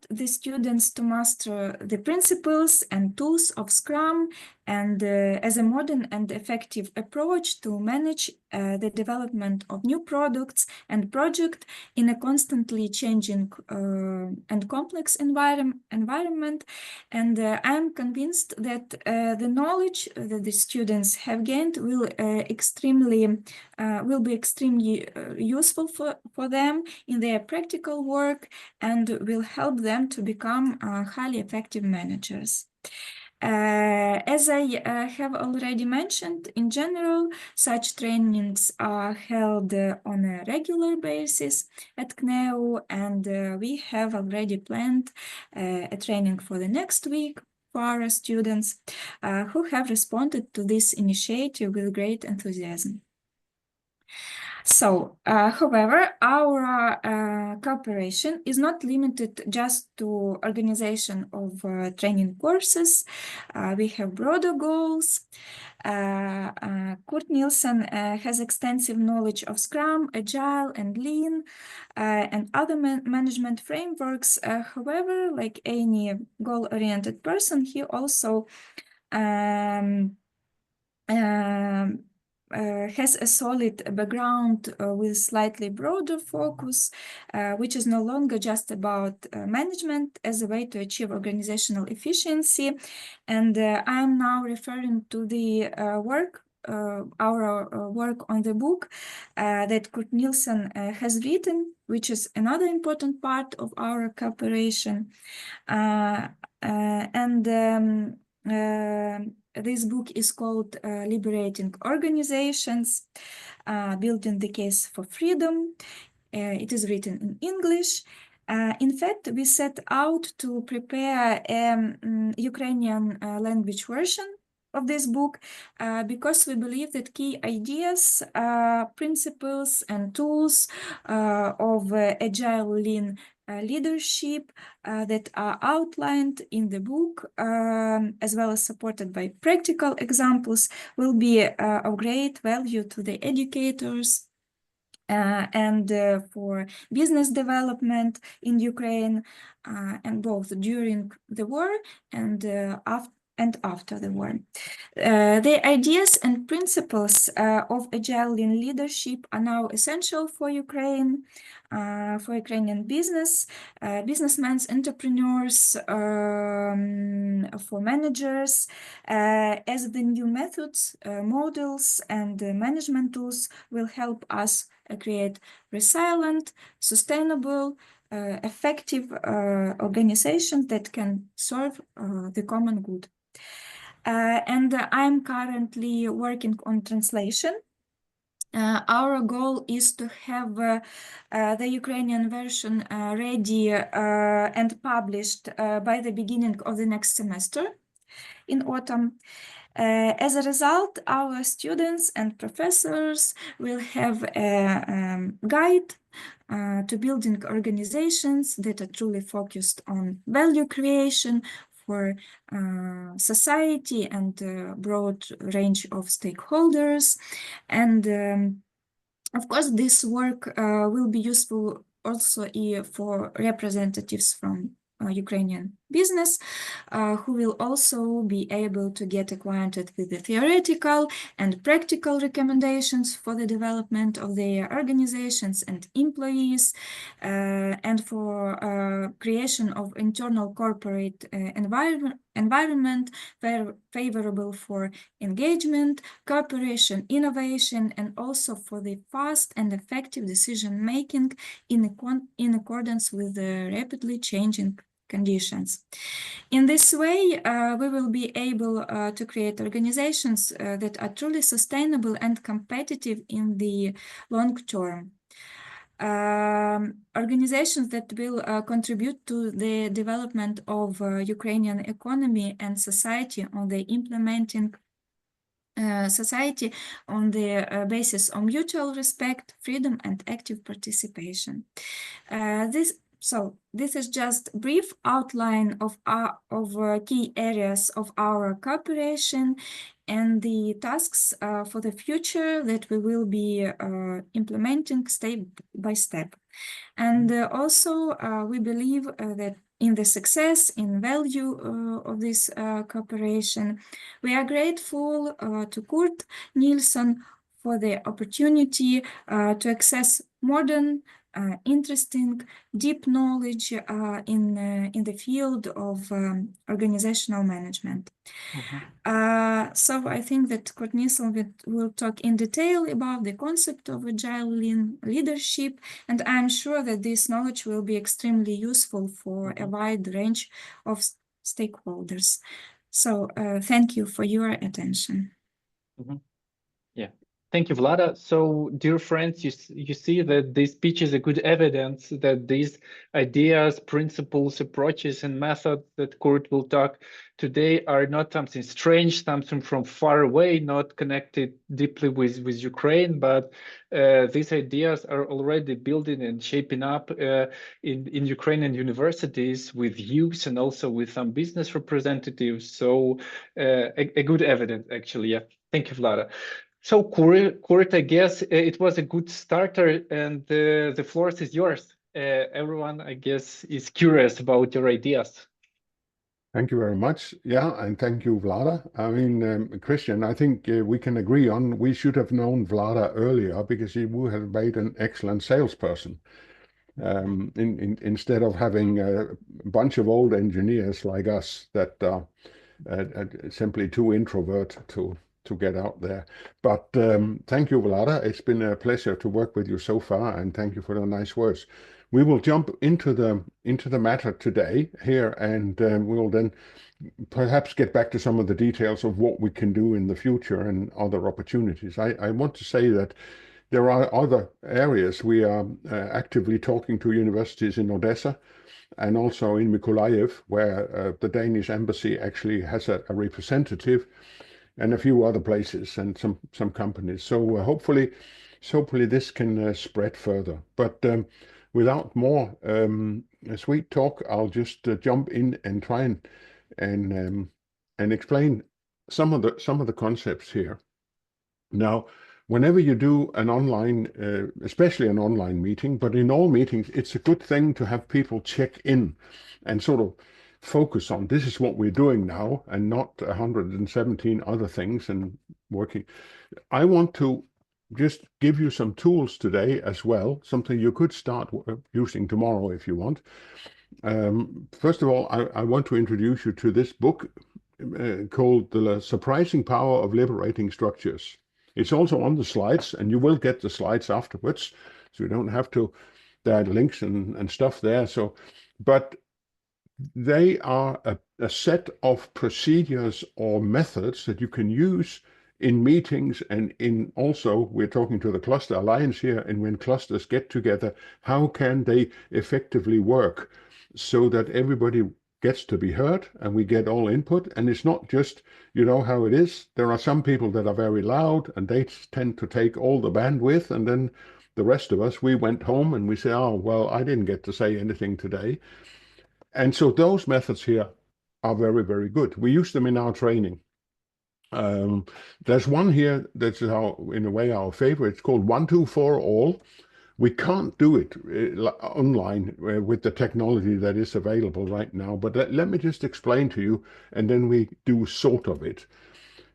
helped the students to master the principles and tools of Scrum and as a modern and effective approach to manage the development of new products and projects in a constantly changing and complex environment. And I'm convinced that the knowledge that the students have gained will be extremely useful for them in their practical work and will help them to become highly effective managers. As I have already mentioned, in general, such trainings are held on a regular basis at CNEU, and we have already planned a training for the next week for our students who have responded to this initiative with great enthusiasm. So, however, our cooperation is not limited just to organization of training courses. We have broader goals. Kurt Nilsen has extensive knowledge of Scrum, Agile, and Lean, and other management frameworks. However, like any goal-oriented person, he also has a solid background with slightly broader focus, which is no longer just about management as a way to achieve organizational efficiency. And I'm now referring to the our work on the book that Kurt Nilsen has written, which is another important part of our cooperation. This book is called Liberating Organizations, Building the Case for Freedom. It is written in English. In fact, we set out to prepare a Ukrainian language version of this book because we believe that key ideas, principles, and tools of Agile Lean leadership that are outlined in the book, as well as supported by practical examples, will be of great value to the educators and for business development in Ukraine, and both during the war and after the war. The ideas and principles of Agile Lean leadership are now essential for Ukraine, for Ukrainian businessmen, entrepreneurs, for managers, as the new methods, models, and management tools will help us create resilient, sustainable, effective organizations that can serve the common good. And I'm currently working on translation. Our goal is to have the Ukrainian version ready and published by the beginning of the next semester in autumn. As a result, our students and professors will have a guide to building organizations that are truly focused on value creation for society and a broad range of stakeholders. And of course, this work will be useful also for representatives from Ukrainian business, who will also be able to get acquainted with the theoretical and practical recommendations for the development of their organizations and employees, and for creation of internal corporate environment favorable for engagement, cooperation, innovation, and also for the fast and effective decision-making in accordance with the rapidly changing conditions. In this way, we will be able to create organizations that are truly sustainable and competitive in the long term. Organizations that will contribute to the development of Ukrainian economy and society on the implementing society on the basis of mutual respect, freedom, and active participation. This is just a brief outline of key areas of our cooperation and the tasks for the future that we will be implementing step by step. And also, we believe that in the success, in value of this cooperation. We are grateful to Kurt Nilsson for the opportunity to access modern, interesting, deep knowledge in the field of organizational management. So I think that Kurt Nilsson will talk in detail about the concept of agile leadership, and I'm sure that this knowledge will be extremely useful for a wide range of stakeholders. So thank you for your attention. Yeah. Thank you, Vlada. So, dear friends, you see that this speech is a good evidence that these ideas, principles, approaches, and methods that Kurt will talk today are not something strange, something from far away, not connected deeply with Ukraine, but these ideas are already building and shaping up in Ukrainian universities with youth and also with some business representatives. So, a good evidence, actually. Yeah. Thank you, Vlada. So, Kurt, I guess it was a good starter, and the floor is yours. Everyone, I guess, is curious about your ideas. Thank you very much. Yeah, and thank you, Vlada. I mean, Christian, I think we can agree on we should have known Vlada earlier because he would have made an excellent salesperson. Instead of having a bunch of old engineers like us that are simply too introvert to get out there. But thank you, Vlada. It's been a pleasure to work with you so far, and thank you for the nice words. We will jump into the matter today here, and we'll then perhaps get back to some of the details of what we can do in the future and other opportunities. I want to say that there are other areas. We are actively talking to universities in Odessa and also in Mykolaiv, where the Danish embassy actually has a representative, and a few other places and some companies. So hopefully this can spread further. But without more sweet talk, I'll just jump in and try and explain some of the concepts here. Now, whenever you do an online, especially an online meeting, but in all meetings, it's a good thing to have people check in and sort of focus on this is what we're doing now and not 117 other things and working. I want to just give you some tools today as well, something you could start using tomorrow if you want. First of all, I want to introduce you to this book called The Surprising Power of Liberating Structures. It's also on the slides, and you will get the slides afterwards, so you don't have to add links and stuff there. So, but they are a set of procedures or methods that you can use in meetings, and in also we're talking to the Cluster Alliance here, and when clusters get together, how can they effectively work so that everybody gets to be heard and we get all input. And it's not just, you know how it is, there are some people that are very loud and they tend to take all the bandwidth, and then the rest of us, we went home and we say, oh well, I didn't get to say anything today. And so those methods here are very, very good. We use them in our training. There's one here that's in a way our favorite. It's called 1, 2, 4 all. We can't do it online with the technology that is available right now, but let me just explain to you, and then we do sort of it.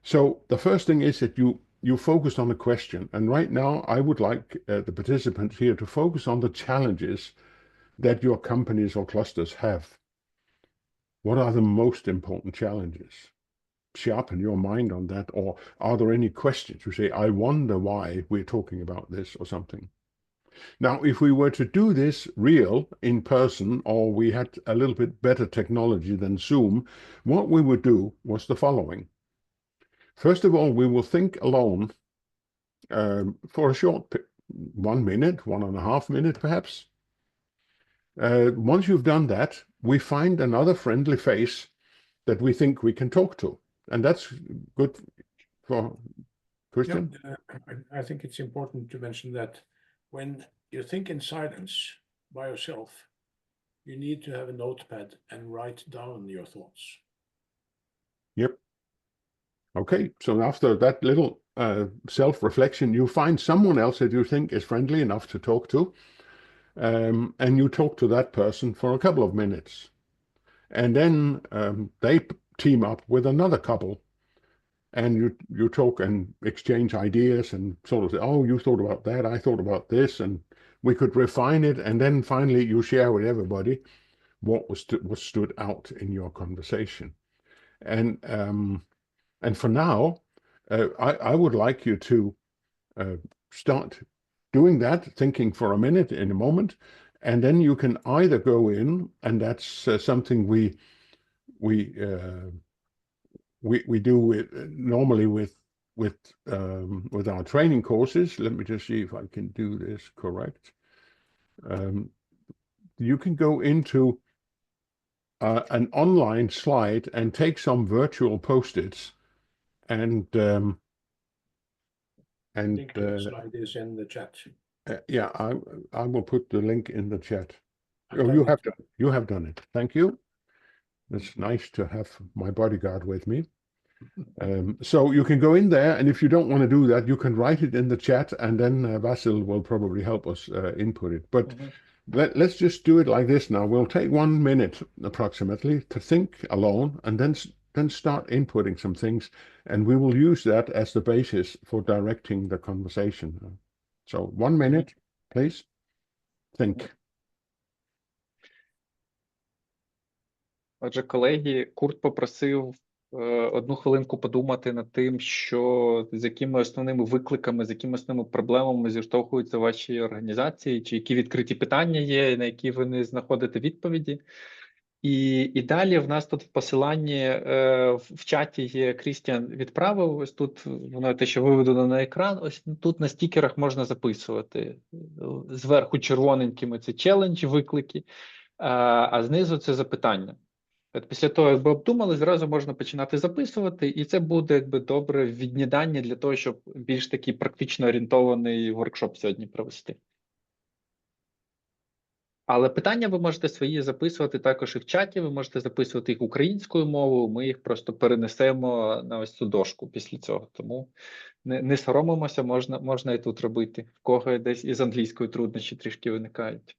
So the first thing is that you focus on a question, and right now I would like the participants here to focus on the challenges that your companies or clusters have. What are the most important challenges? Sharpen your mind on that. Or are there any questions? You say, I wonder why we're talking about this or something. Now, if we were to do this real in person, or we had a little bit better technology than Zoom, what we would do was the following. First of all, we will think alone for a short 1 minute, 1.5 minutes perhaps. Once you've done that, we find another friendly face that we think we can talk to. And that's good for Christian. Yeah, I think it's important to mention that when you think in silence by yourself, you need to have a notepad and write down your thoughts. Yep. Okay, so after that little self-reflection, you find someone else that you think is friendly enough to talk to. And you talk to that person for a couple of minutes. and then they team up with another couple, and you talk and exchange ideas and sort of say, oh, you thought about that, I thought about this, and we could refine it, and then finally you share with everybody what stood out in your conversation. And for now, I would like you to start doing that, thinking for a minute, in a moment, and then you can either go in, and that's something we do normally with our training courses. Let me just see if I can do this correct. You can go into an online slide and take some virtual post-its, and I think the slide is in the chat. yeah, I will put the link in the chat. I've Oh, done you have done it. Thank you. It's nice to have my bodyguard with me. So you can go in there, and if you don't want to do that, you can write it in the chat, and then Basil will probably help us input it. But let's just do it like this now. We'll take 1 minute approximately to think alone, and then start inputting some things, and we will use that as the basis for directing the conversation. So 1 minute, please. Think. Отже, колеги, Курт попросив 1 хвилинку подумати над тим, що з якими основними викликами, з якими основними проблемами зіштовхуються ваші організації, чи які відкриті питання є, на які ви не знаходите відповіді. І далі в нас тут в посиланні в чаті є, Крістіан відправив, ось тут воно те, що виведено на екран, ось тут на стікерах можна записувати. Зверху червоненькими це челендж, виклики, а знизу це запитання. От після того, якби обдумали, зразу можна починати записувати, і це буде якби добре віднідання для того, щоб більш такий практично орієнтований воркшоп сьогодні провести. Але питання ви можете свої записувати також і в чаті, ви можете записувати їх українською мовою, ми їх просто перенесемо на ось цю дошку після цього. Тому не соромимося, можна і тут робити. В кого десь із англійською труднощі трішки виникають.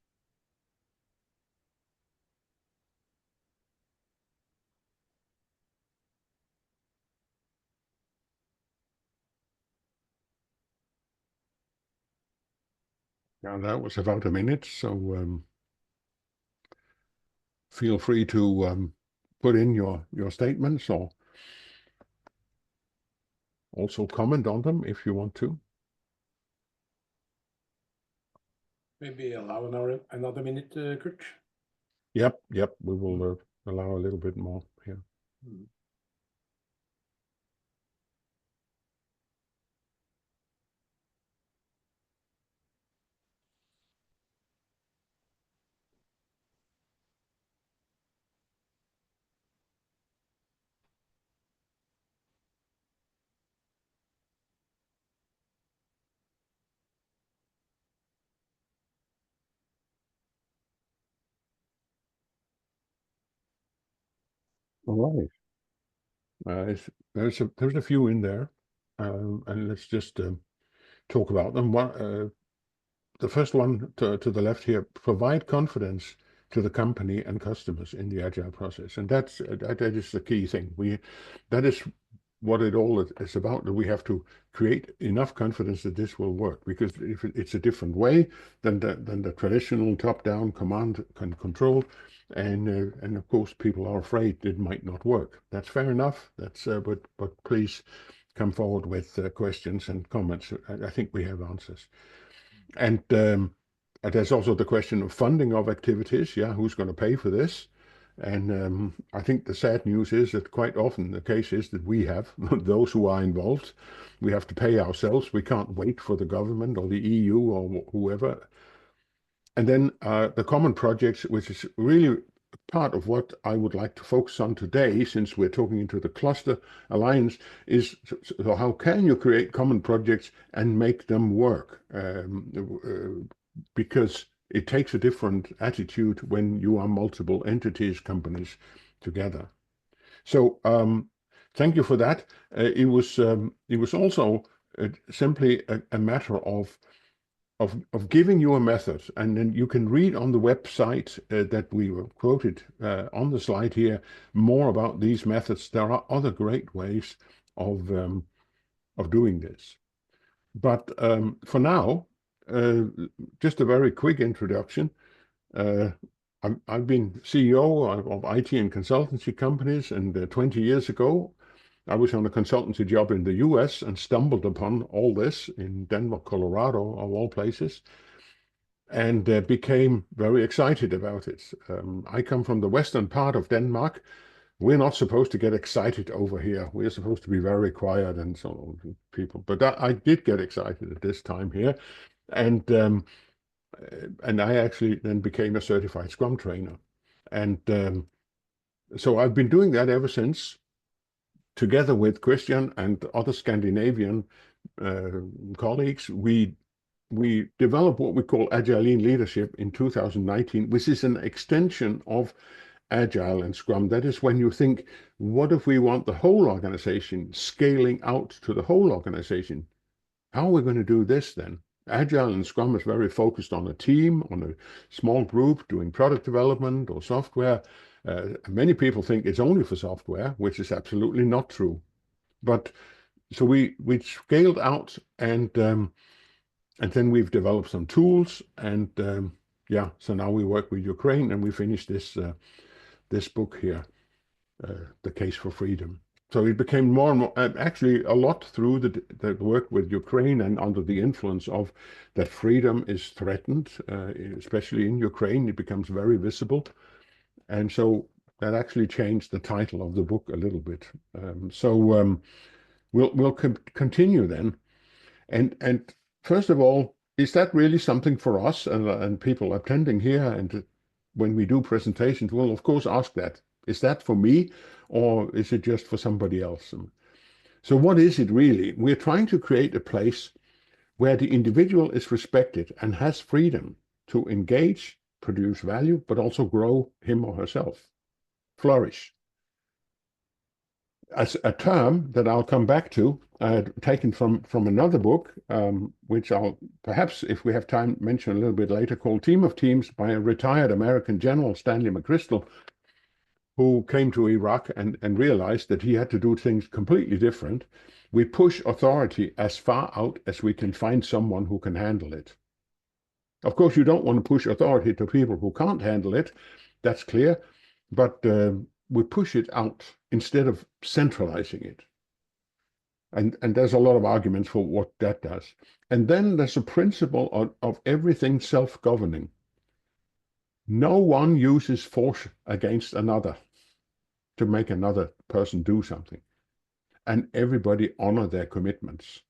Yeah, that was about a minute, so feel free to put in your statements, or also comment on them if you want to. Maybe allow another minute, Kurt. Yep, we will allow a little bit more here. All right. There's a few in there, and let's just talk about them. The first one to the left here: provide confidence to the company and customers in the agile process, and that is the key thing. That is what it all is about. That we have to create enough confidence that this will work, because if it's a different way than the traditional top-down command and control, and of course people are afraid it might not work. That's fair enough. That's but please come forward with questions and comments. I think we have answers. And there's also the question of funding of activities. Yeah, who's going to pay for this? And I think the sad news is that quite often the case is that we have, those who are involved, we have to pay ourselves. We can't wait for the government or the EU or whoever. And then the common projects, which is really part of what I would like to focus on today, since we're talking into the cluster alliance, is so how can you create common projects and make them work? Because it takes a different attitude when you are multiple entities, companies together. So thank you for that. It was also simply a matter of of giving you a method, and then you can read on the website that we were quoted on the slide here more about these methods. There are other great ways of doing this. But for now, just a very quick introduction. I've been CEO of IT and consultancy companies, and 20 years ago, I was on a consultancy job in the US and stumbled upon all this in Denver, Colorado, of all places, and became very excited about it. I come from the western part of Denmark. We're not supposed to get excited over here. We're supposed to be very quiet and so on, people. But I did get excited at this time here, and I actually then became a certified Scrum trainer, and so I've been doing that ever since. Together with Christian and other Scandinavian colleagues, we developed what we call Agile Leadership in 2019, which is an extension of Agile and Scrum. That is when you think, what if we want the whole organization scaling out to the whole organization? How are we going to do this then? Agile and Scrum is very focused on a team, on a small group doing product development or software. Many people think it's only for software, which is absolutely not true. But so we scaled out, and then we've developed some tools, and yeah, so now we work with Ukraine, and we finished this book here, The Case for Freedom. So it became more and more, actually a lot through the work with Ukraine and under the influence of that freedom is threatened, especially in Ukraine. It becomes very visible. And so that actually changed the title of the book a little bit. We'll continue then. And first of all, is that really something for us and people attending here? And when we do presentations, we'll of course ask that. Is that for me, or is it just for somebody else? So what is it really? We're trying to create a place where the individual is respected and has freedom to engage, produce value, but also grow him or herself, flourish. As a term that I'll come back to, taken from another book, which I'll perhaps, if we have time, mention a little bit later, called Team of Teams by a retired American general, Stanley McChrystal, who came to Iraq and realized that he had to do things completely different. We push authority as far out as we can find someone who can handle it. Of course, you don't want to push authority to people who can't handle it. That's clear. But we push it out instead of centralizing it. And there's a lot of arguments for what that does. And then there's a principle of everything self-governing. No one uses force against another to make another person do something. And everybody honor their commitments.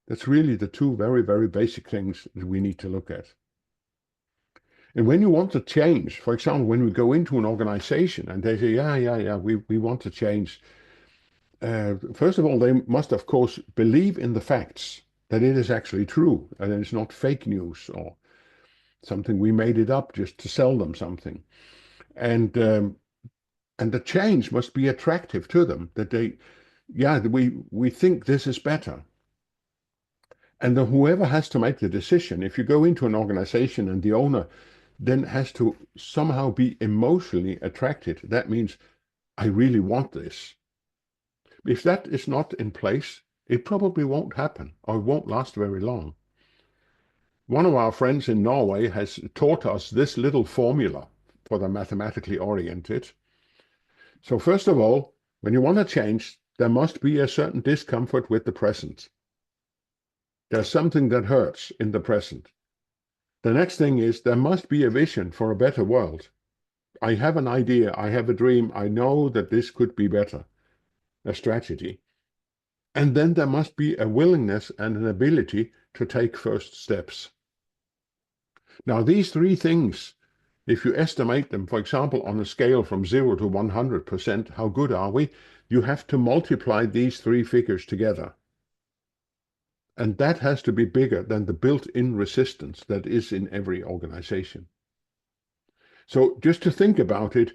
That's really the two very, very basic things that we need to look at. And when you want to change, for example, when we go into an organization and they say, yeah, we want to change. First of all, they must, of course, believe in the facts, that it is actually true, and it's not fake news or something we made it up just to sell them something. And the change must be attractive to them, that we think this is better. And then whoever has to make the decision, if you go into an organization and the owner then has to somehow be emotionally attracted, that means, I really want this. If that is not in place, it probably won't happen, or it won't last very long. One of our friends in Norway has taught us this little formula for the mathematically oriented. So first of all, when you want to change, there must be a certain discomfort with the present. There's something that hurts in the present. The next thing is there must be a vision for a better world. I have an idea, I have a dream, I know that this could be better, a strategy. And then there must be a willingness and an ability to take first steps. Now these three things, if you estimate them, for example, on a scale from 0 to 100%, how good are we? You have to multiply these three figures together. And that has to be bigger than the built-in resistance that is in every organization. So just to think about it,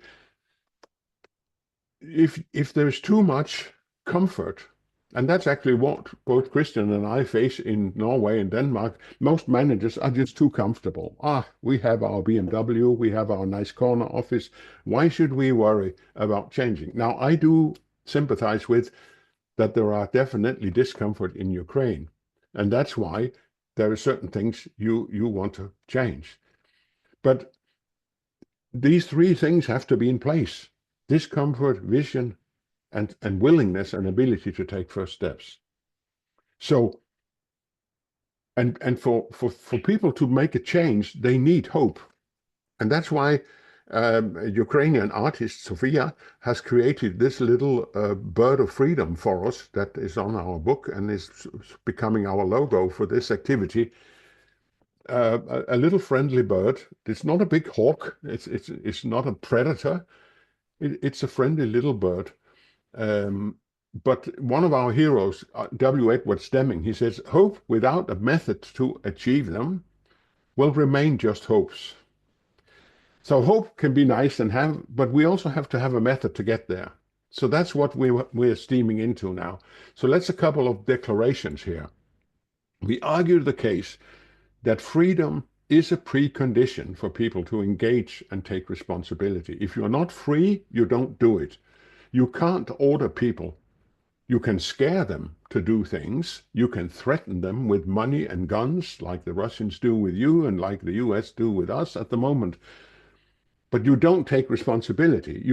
if there's too much comfort And that's actually what both Christian and I face in Norway and Denmark. Most managers are just too comfortable. We have our BMW, we have our nice corner office. Why should we worry about changing? Now, I do sympathize with that there are definitely discomfort in Ukraine. And that's why there are certain things you want to change. But these three things have to be in place: discomfort, vision, and willingness and ability to take first steps. So, and for people to make a change, they need hope. And that's why Ukrainian artist Sofia has created this little bird of freedom for us that is on our book and is becoming our logo for this activity. A little friendly bird. It's not a big hawk. It's not a predator. It's a friendly little bird. But one of our heroes, W. Edward Deming, he says, hope without a method to achieve them will remain just hopes. So hope can be nice and have, but we also have to have a method to get there. So that's what we're steaming into now. So let's a couple of declarations here. We argue the case that freedom is a precondition for people to engage and take responsibility. If you're not free, you don't do it. You can't order people. You can scare them to do things. You can threaten them with money and guns, like the Russians do with you and like the US do with us at the moment. But you don't take responsibility.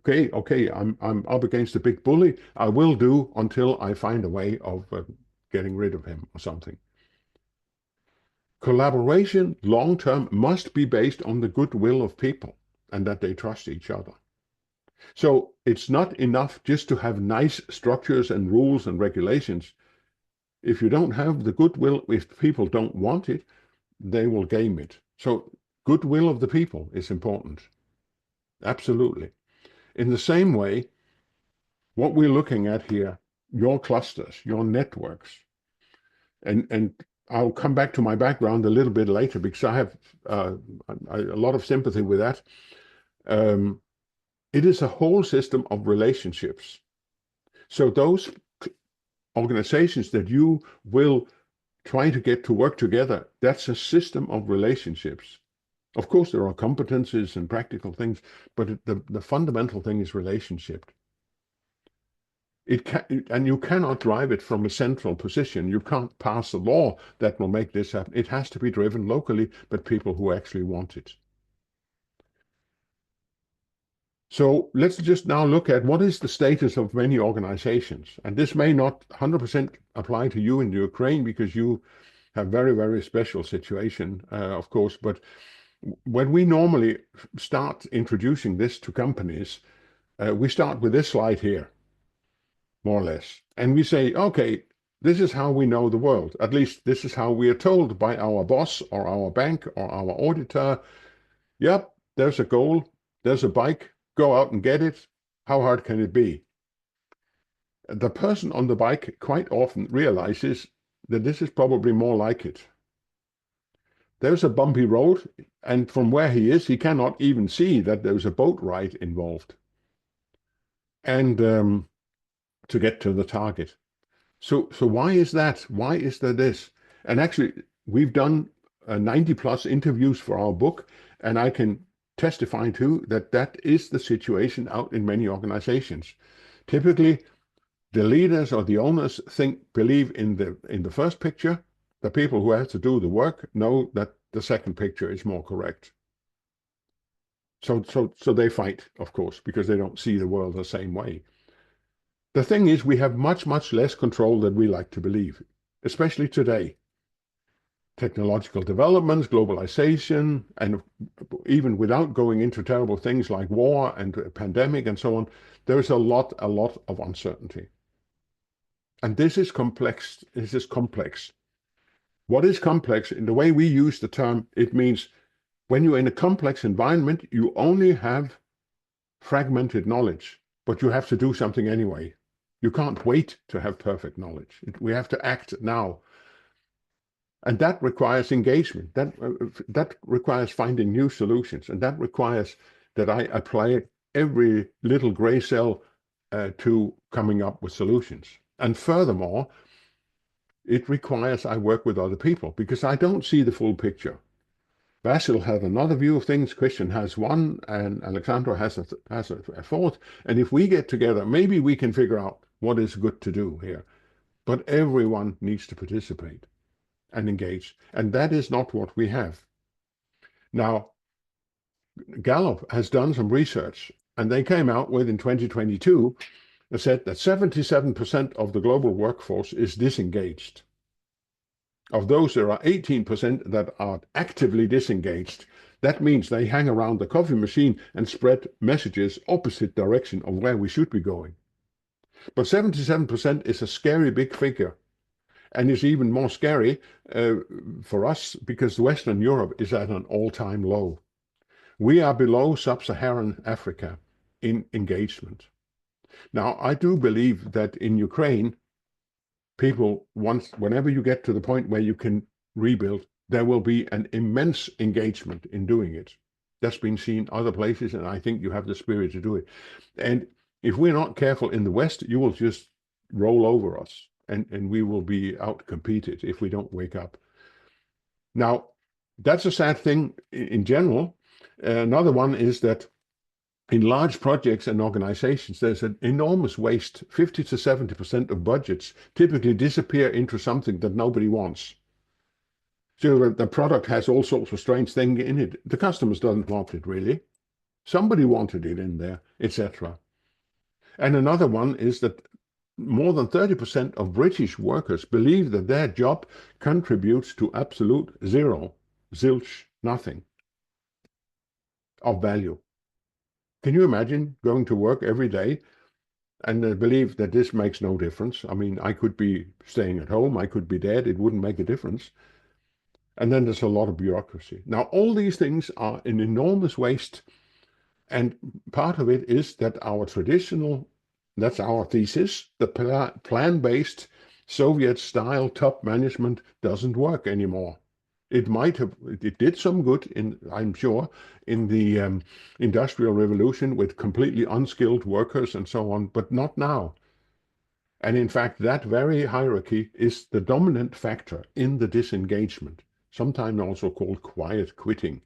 Okay, I'm up against a big bully. I will do until I find a way of getting rid of him or something. Collaboration long-term must be based on the goodwill of people and that they trust each other. So it's not enough just to have nice structures and rules and regulations. If you don't have the goodwill, if people don't want it, they will game it. So goodwill of the people is important. Absolutely. In the same way, what we're looking at here, your clusters, your networks, and I'll come back to my background a little bit later because I have a lot of sympathy with that. It is a whole system of relationships. So those organizations that you will try to get to work together, that's a system of relationships. Of course, there are competencies and practical things, but the fundamental thing is relationship. And you cannot drive it from a central position. You can't pass a law that will make this happen. It has to be driven locally, but people who actually want it. So let's just now look at what is the status of many organizations. And this may not 100% apply to you in Ukraine because you have very, very special situation, of course. But when we normally start introducing this to companies, we start with this slide here, more or less. And we say, okay, this is how we know the world. At least this is how we are told by our boss or our bank or our auditor. Yep, there's a goal, there's a bike. Go out and get it. How hard can it be? The person on the bike quite often realizes that this is probably more like it. There's a bumpy road, and from where he is, he cannot even see that there's a boat ride involved. And to get to the target. So why is that? Why is there this? And actually, we've done 90+ interviews for our book, and I can testify to that is the situation out in many organizations. Typically, the leaders or the owners believe in the first picture. The people who have to do the work know that the second picture is more correct. So they fight, of course, because they don't see the world the same way. The thing is, we have much, much less control than we like to believe, especially today. Technological developments, globalization, and even without going into terrible things like war and a pandemic and so on, there is a lot of uncertainty. And this is complex. This is complex. What is complex? In the way we use the term, it means when you're in a complex environment, you only have fragmented knowledge, but you have to do something anyway. You can't wait to have perfect knowledge. We have to act now. And that requires engagement. That requires finding new solutions. And that requires that I apply every little gray cell to coming up with solutions. And furthermore, it requires I work with other people because I don't see the full picture. Basil has another view of things, Christian has one, and Alexandra has a fourth. And if we get together, maybe we can figure out what is good to do here. But everyone needs to participate and engage. And that is not what we have. Now, Gallup has done some research, and they came out with in 2022, they said that 77% of the global workforce is disengaged. Of those, there are 18% that are actively disengaged. That means they hang around the coffee machine and spread messages opposite direction of where we should be going. But 77% is a scary big figure. And it's even more scary for us because Western Europe is at an all-time low. We are below sub-Saharan Africa in engagement. Now, I do believe that in Ukraine, people, whenever you get to the point where you can rebuild, there will be an immense engagement in doing it. That's been seen other places, and I think you have the spirit to do it. And if we're not careful in the West, you will just roll over us, and we will be out-competed if we don't wake up. Now, that's a sad thing in general. Another one is that in large projects and organizations, there's an enormous waste. 50 to 70% of budgets typically disappear into something that nobody wants. So the product has all sorts of strange things in it. The customers don't want it really. Somebody wanted it in there, etc. And another one is that more than 30% of British workers believe that their job contributes to absolute zero, zilch, nothing of value. Can you imagine going to work every day and believe that this makes no difference? I mean, I could be staying at home, I could be dead, it wouldn't make a difference. And then there's a lot of bureaucracy. Now, all these things are an enormous waste. And part of it is that our traditional, that's our thesis, the plan-based Soviet-style top management doesn't work anymore. It did some good, I'm sure, in the Industrial Revolution with completely unskilled workers and so on, but not now. And in fact, that very hierarchy is the dominant factor in the disengagement, sometimes also called quiet quitting,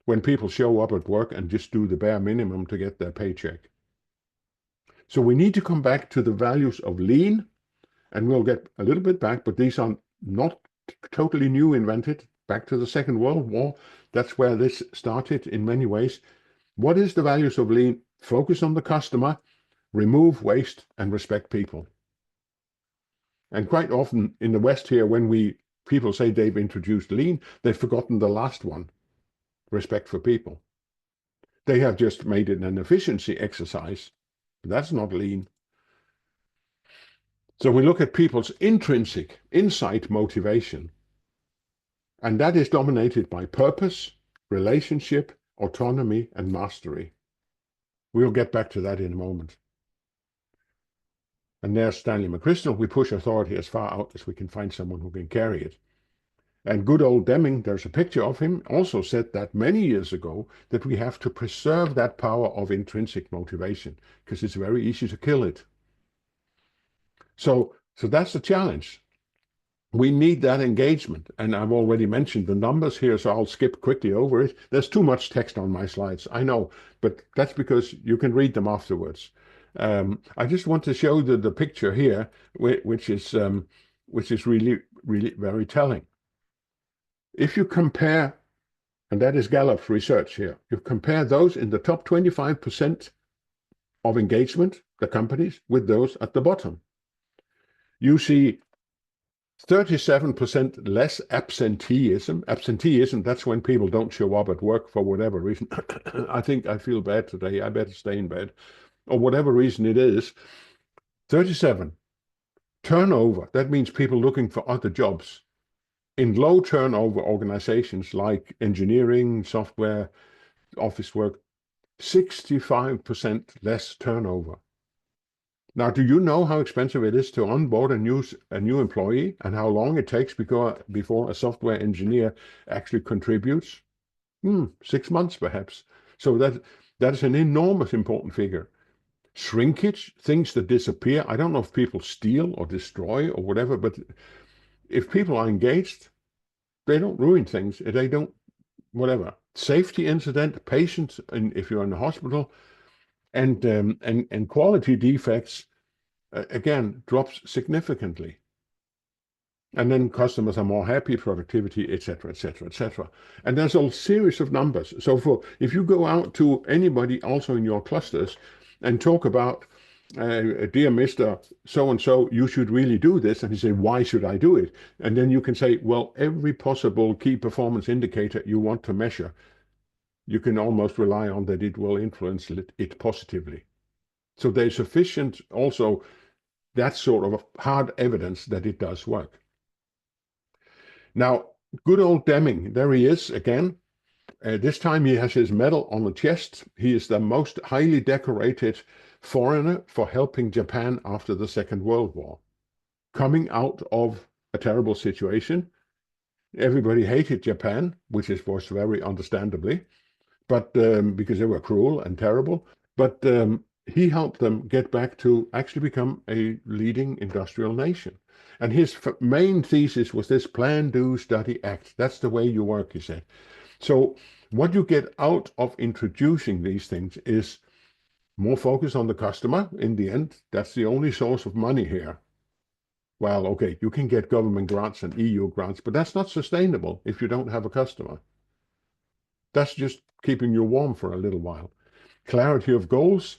when people show up at work and just do the bare minimum to get their paycheck. So we need to come back to the values of lean, and we'll get a little bit back, but these are not totally new, invented, back to the Second World War. That's where this started in many ways. What is the values of lean? Focus on the customer, remove waste, and respect people. And quite often in the West here, when people say they've introduced lean, they've forgotten the last one, respect for people. They have just made it an efficiency exercise. That's not lean. So we look at people's intrinsic, insight motivation. And that is dominated by purpose, relationship, autonomy, and mastery. We'll get back to that in a moment. And there's Stanley McChrystal. We push authority as far out as we can find someone who can carry it. And good old Deming, there's a picture of him, also said that many years ago, that we have to preserve that power of intrinsic motivation, because it's very easy to kill it. So that's the challenge. We need that engagement. And I've already mentioned the numbers here, so I'll skip quickly over it. There's too much text on my slides, I know, but that's because you can read them afterwards. I just want to show the picture here, which is really, really very telling. If you compare, and that is Gallup's research here, you compare those in the top 25% of engagement, the companies, with those at the bottom. You see 37% less absenteeism. Absenteeism, that's when people don't show up at work for whatever reason. I think I feel bad today, I better stay in bed. Or whatever reason it is. 37. Turnover, that means people looking for other jobs. In low turnover organizations like engineering, software, office work, 65% less turnover. Now, do you know how expensive it is to onboard a new employee and how long it takes before a software engineer actually contributes? 6 months, perhaps. So that is an enormous important figure. shrinkage, things that disappear. I don't know if people steal or destroy or whatever, but if people are engaged, they don't ruin things. They don't, whatever. Safety incident, patients, and if you're in the hospital, and quality defects, again, drops significantly. And then customers are more happy, productivity, etc., etc., etc. And there's a series of numbers. So if you go out to anybody also in your clusters and talk about, dear Mr. So-and-so, you should really do this, and you say, why should I do it? And then you can say, well, every possible key performance indicator you want to measure, you can almost rely on that it will influence it positively. So there's sufficient also that sort of hard evidence that it does work. Now, good old Deming, there he is again. This time he has his medal on the chest. He is the most highly decorated foreigner for helping Japan after the Second World War. Coming out of a terrible situation. Everybody hated Japan, which was very understandably, but because they were cruel and terrible. But he helped them get back to actually become a leading industrial nation. And his main thesis was this: plan, do, study, act. That's the way you work, he said. So what you get out of introducing these things is more focus on the customer. In the end, that's the only source of money here. Well, okay, you can get government grants and EU grants, but that's not sustainable if you don't have a customer. That's just keeping you warm for a little while. Clarity of goals,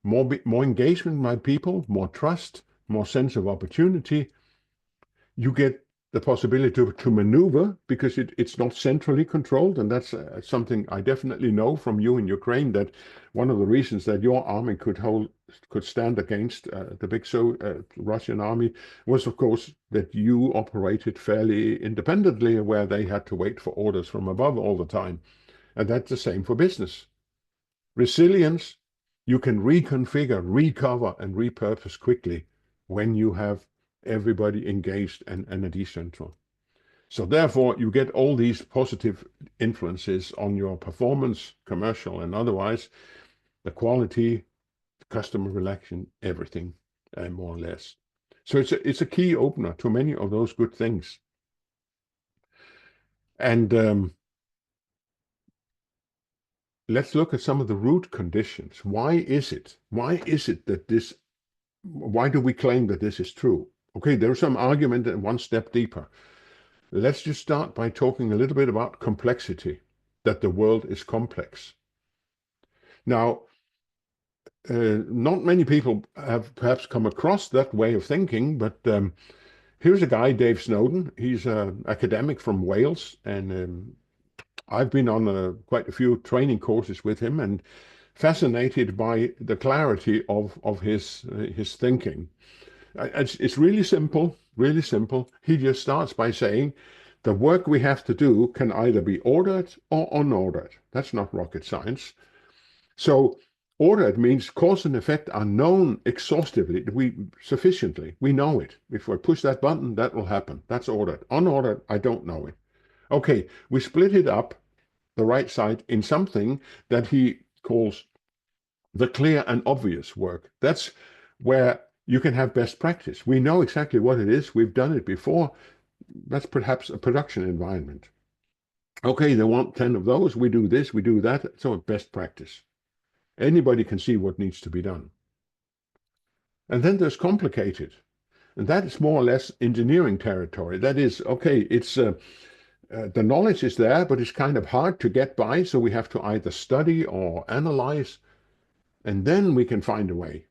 more engagement by people, more trust, more sense of opportunity. You get the possibility to maneuver because it's not centrally controlled. And that's something I definitely know from you in Ukraine, that one of the reasons that your army could stand against the big Russian army was, of course, that you operated fairly independently, where they had to wait for orders from above all the time. And that's the same for business. Resilience, you can reconfigure, recover, and repurpose quickly when you have everybody engaged and a decentral. So therefore, you get all these positive influences on your performance, commercial and otherwise, the quality, the customer relation, everything, more or less. So it's a key opener to many of those good things. And let's look at some of the root conditions. Why is it that this, why do we claim that this is true? Okay, there's some argument and one step deeper. Let's just start by talking a little bit about complexity, that the world is complex. Now, not many people have perhaps come across that way of thinking, but here's a guy, Dave Snowden. He's an academic from Wales, and I've been on quite a few training courses with him and fascinated by the clarity of his thinking. It's really simple, really simple. He just starts by saying the work we have to do can either be ordered or unordered. That's not rocket science. So ordered means cause and effect are known exhaustively, sufficiently. We know it. If I push that button, that will happen. That's ordered. Unordered, I don't know it. Okay, we split it up, the right side, in something that he calls the clear and obvious work. That's where you can have best practice. We know exactly what it is. We've done it before. That's perhaps a production environment. Okay, they want 10 of those. We do this, we do that. So best practice. Anybody can see what needs to be done. And then there's complicated. And that is more or less engineering territory. That is, okay, it's the knowledge is there, but it's kind of hard to get by. So we have to either study or analyze, and then we can find a way.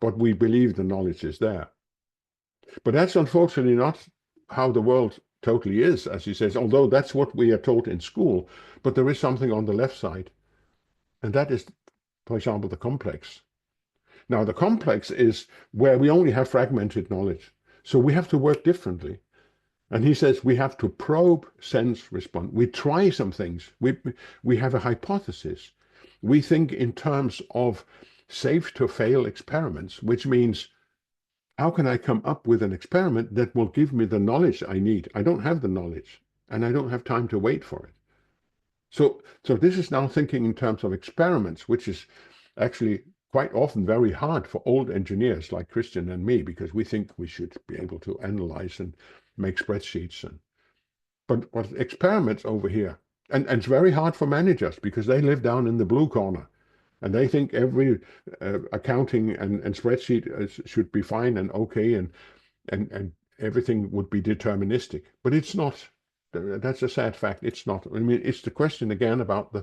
But we believe the knowledge is there. But that's unfortunately not how the world totally is, as he says, although that's what we are taught in school. But there is something on the left side, and that is, for example, the complex. Now, the complex is where we only have fragmented knowledge. So we have to work differently. And he says we have to probe, sense, respond. We try some things. We have a hypothesis. We think in terms of safe to fail experiments, which means how can I come up with an experiment that will give me the knowledge I need? I don't have the knowledge, and I don't have time to wait for it. So this is now thinking in terms of experiments, which is actually quite often very hard for old engineers like Christian and me, because we think we should be able to analyze and make spreadsheets. But experiments over here, and it's very hard for managers because they live down in the blue corner. And they think every accounting and spreadsheet should be fine and okay, and everything would be deterministic. But it's not. That's a sad fact. It's not. I mean, it's the question again about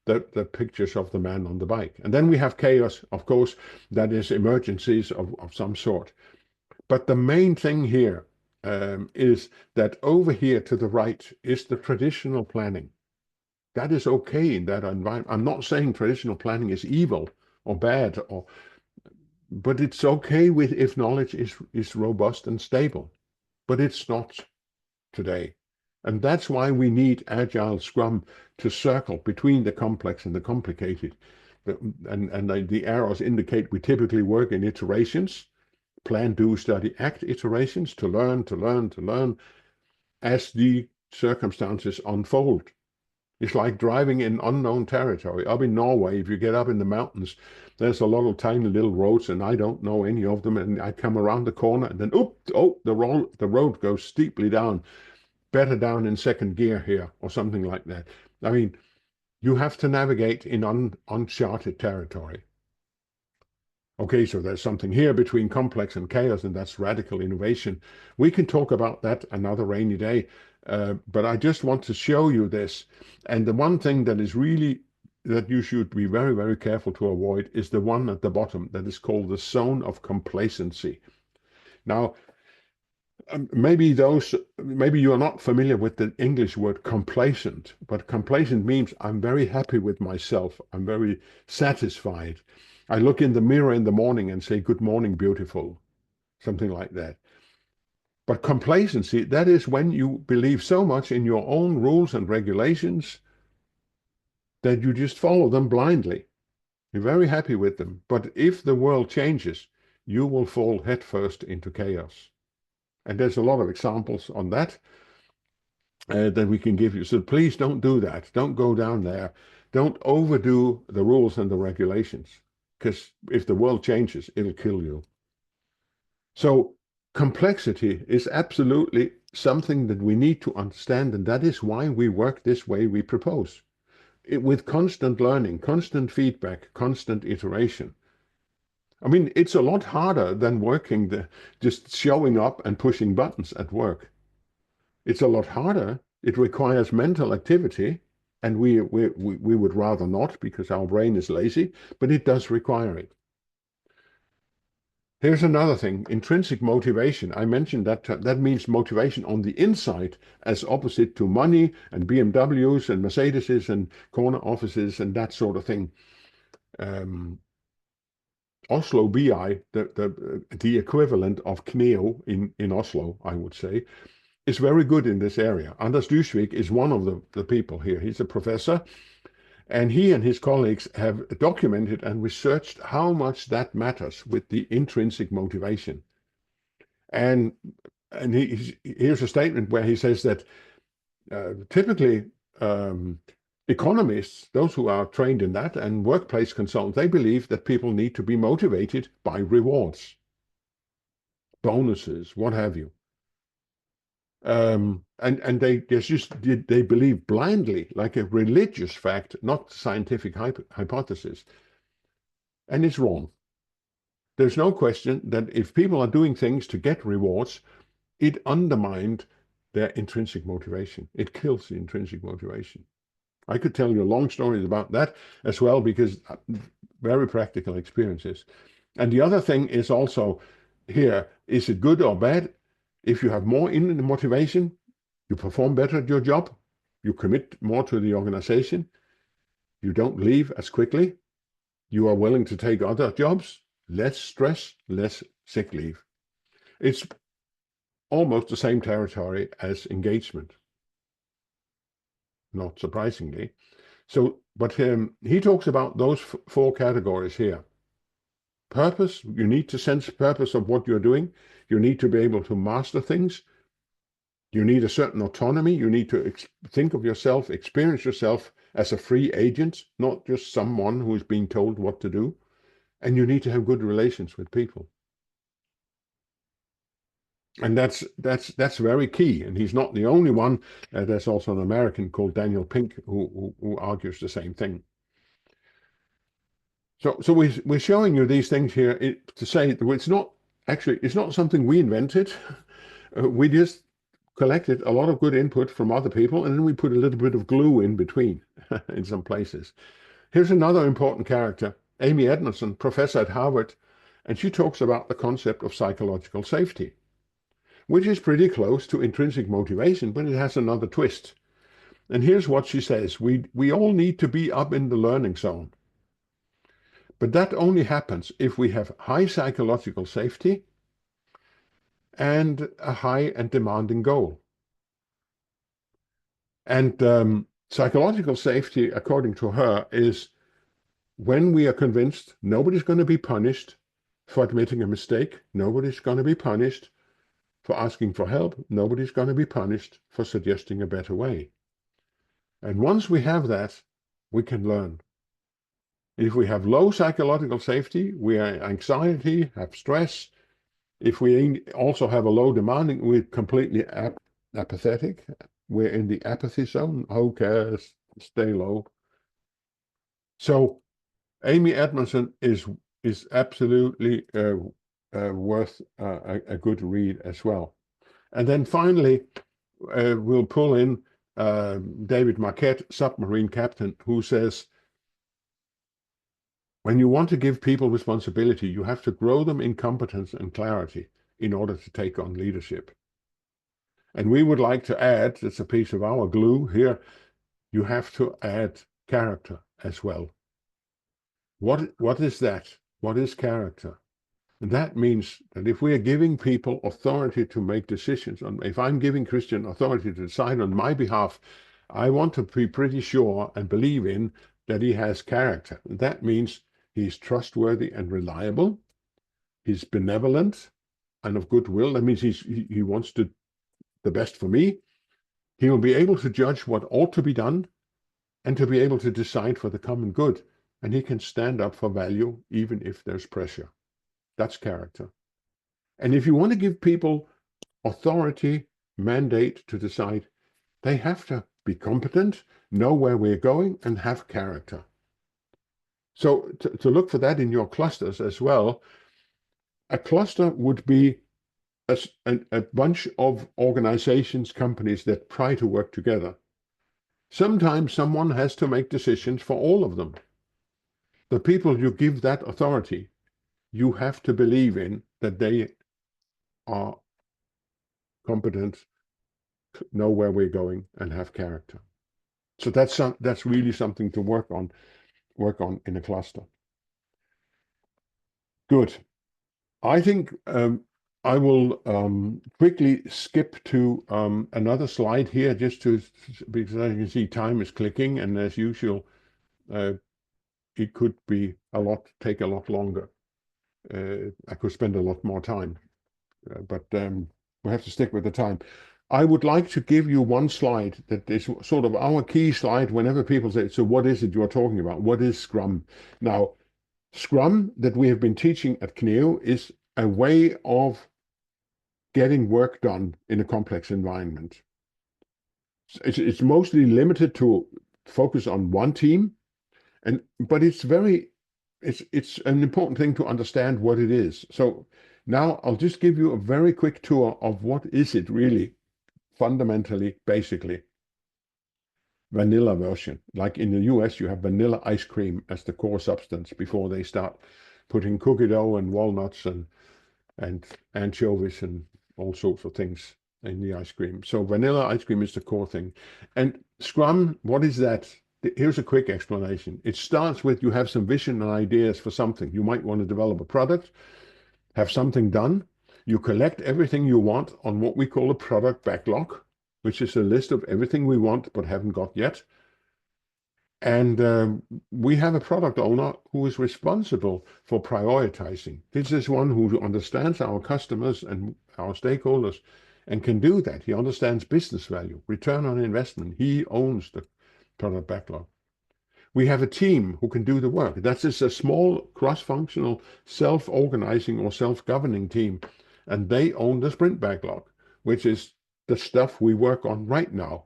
the pictures of the man on the bike. And then we have chaos, of course, that is emergencies of some sort. But the main thing here is that over here to the right is the traditional planning. That is okay in that environment. I'm not saying traditional planning is evil or bad, but it's okay if knowledge is robust and stable. But it's not today. And that's why we need Agile Scrum to circle between the complex and the complicated. And the arrows indicate we typically work in iterations, plan, do, study, act iterations, to learn as the circumstances unfold. It's like driving in unknown territory. Up in Norway, if you get up in the mountains, there's a lot of tiny little roads, and I don't know any of them. And I come around the corner, and then, the road goes steeply down. Better down in second gear here, or something like that. I mean, you have to navigate in uncharted territory. Okay, so there's something here between complex and chaos, and that's radical innovation. We can talk about that another rainy day. But I just want to show you this. And the one thing that is really, that you should be very, very careful to avoid is the one at the bottom that is called the zone of complacency. Now, maybe you are not familiar with the English word complacent, but complacent means I'm very happy with myself. I'm very satisfied. I look in the mirror in the morning and say, good morning, beautiful, something like that. But complacency, that is when you believe so much in your own rules and regulations that you just follow them blindly. You're very happy with them. But if the world changes, you will fall headfirst into chaos. And there's a lot of examples on that that we can give you. So please don't do that. Don't go down there. Don't overdo the rules and the regulations, because if the world changes, it'll kill you. So complexity is absolutely something that we need to understand, and that is why we work this way we propose. With constant learning, constant feedback, constant iteration. I mean, it's a lot harder than working just showing up and pushing buttons at work. It's a lot harder. It requires mental activity, and we would rather not, because our brain is lazy, but it does require it. Here's another thing, intrinsic motivation. I mentioned that means motivation on the inside, as opposite to money and BMWs and Mercedeses and corner offices and that sort of thing. Oslo BI, the equivalent of KNEO in Oslo, I would say, is very good in this area. Anders Dusvik is one of the people here. He's a professor, and he and his colleagues have documented and researched how much that matters with the intrinsic motivation. And here's a statement where he says that typically economists, those who are trained in that, and workplace consultants, they believe that people need to be motivated by rewards, bonuses, what have you. And they believe blindly, like a religious fact, not scientific hypothesis. And it's wrong. There's no question that if people are doing things to get rewards, it undermines their intrinsic motivation. It kills the intrinsic motivation. I could tell you long stories about that as well, because very practical experiences. And the other thing is also here, is it good or bad? If you have more in the motivation, you perform better at your job, you commit more to the organization, you don't leave as quickly, you are willing to take other jobs, less stress, less sick leave. It's almost the same territory as engagement, not surprisingly. So, but he talks about those four categories here. Purpose, you need to sense purpose of what you're doing. You need to be able to master things. You need a certain autonomy. You need to think of yourself, experience yourself as a free agent, not just someone who is being told what to do. and you need to have good relations with people. And that's very key. And he's not the only one. There's also an American called Daniel Pink who argues the same thing. So we're showing you these things here to say that it's not something we invented. We just collected a lot of good input from other people, and then we put a little bit of glue in between in some places. Here's another important character, Amy Edmondson, professor at Harvard, and she talks about the concept of psychological safety, which is pretty close to intrinsic motivation, but it has another twist. And here's what she says: we all need to be up in the learning zone. But that only happens if we have high psychological safety and a high and demanding goal. And psychological safety, according to her, is when we are convinced nobody's going to be punished for admitting a mistake, nobody's going to be punished for asking for help, nobody's going to be punished for suggesting a better way. And once we have that, we can learn. If we have low psychological safety, we have anxiety, have stress. If we also have a low demanding, we're completely apathetic. We're in the apathy zone. Who cares? Stay low. So Amy Edmondson is absolutely worth a good read as well. And then finally, we'll pull in David Marquette, submarine captain, who says, when you want to give people responsibility, you have to grow them in competence and clarity in order to take on leadership. And we would like to add, that's a piece of our glue here, you have to add character as well. What is that? What is character? And that means that if we are giving people authority to make decisions, if I'm giving Christian authority to decide on my behalf, I want to be pretty sure and believe in that he has character. And that means he's trustworthy and reliable. He's benevolent and of goodwill. That means he wants the best for me. He will be able to judge what ought to be done and to be able to decide for the common good. And he can stand up for value even if there's pressure. That's character. And if you want to give people authority, mandate to decide, they have to be competent, know where we're going, and have character. So to look for that in your clusters as well, a cluster would be a bunch of organizations, companies that try to work together. Sometimes someone has to make decisions for all of them. The people you give that authority, you have to believe in that they are competent, know where we're going, and have character. So that's really something to work on in a cluster. Good. I think I will quickly skip to another slide here, just because I can see time is clicking, and as usual, it could be take a lot longer. I could spend a lot more time, but we have to stick with the time. I would like to give you one slide that is sort of our key slide whenever people say, so what is it you're talking about? What is Scrum? Now, Scrum that we have been teaching at CNEO is a way of getting work done in a complex environment. It's mostly limited to focus on one team, but it's an important thing to understand what it is. So now I'll just give you a very quick tour of what is it really, fundamentally, basically. Vanilla version. Like in the US, you have vanilla ice cream as the core substance before they start putting cookie dough and walnuts and anchovies and all sorts of things in the ice cream. So vanilla ice cream is the core thing. And Scrum, what is that? Here's a quick explanation. It starts with you have some vision and ideas for something. You might want to develop a product, have something done. You collect everything you want on what we call a product backlog, which is a list of everything we want but haven't got yet. And we have a product owner who is responsible for prioritizing. This is one who understands our customers and our stakeholders and can do that. He understands business value, return on investment. He owns the product backlog. We have a team who can do the work. That is a small cross-functional, self-organizing or self-governing team, and they own the sprint backlog, which is the stuff we work on right now.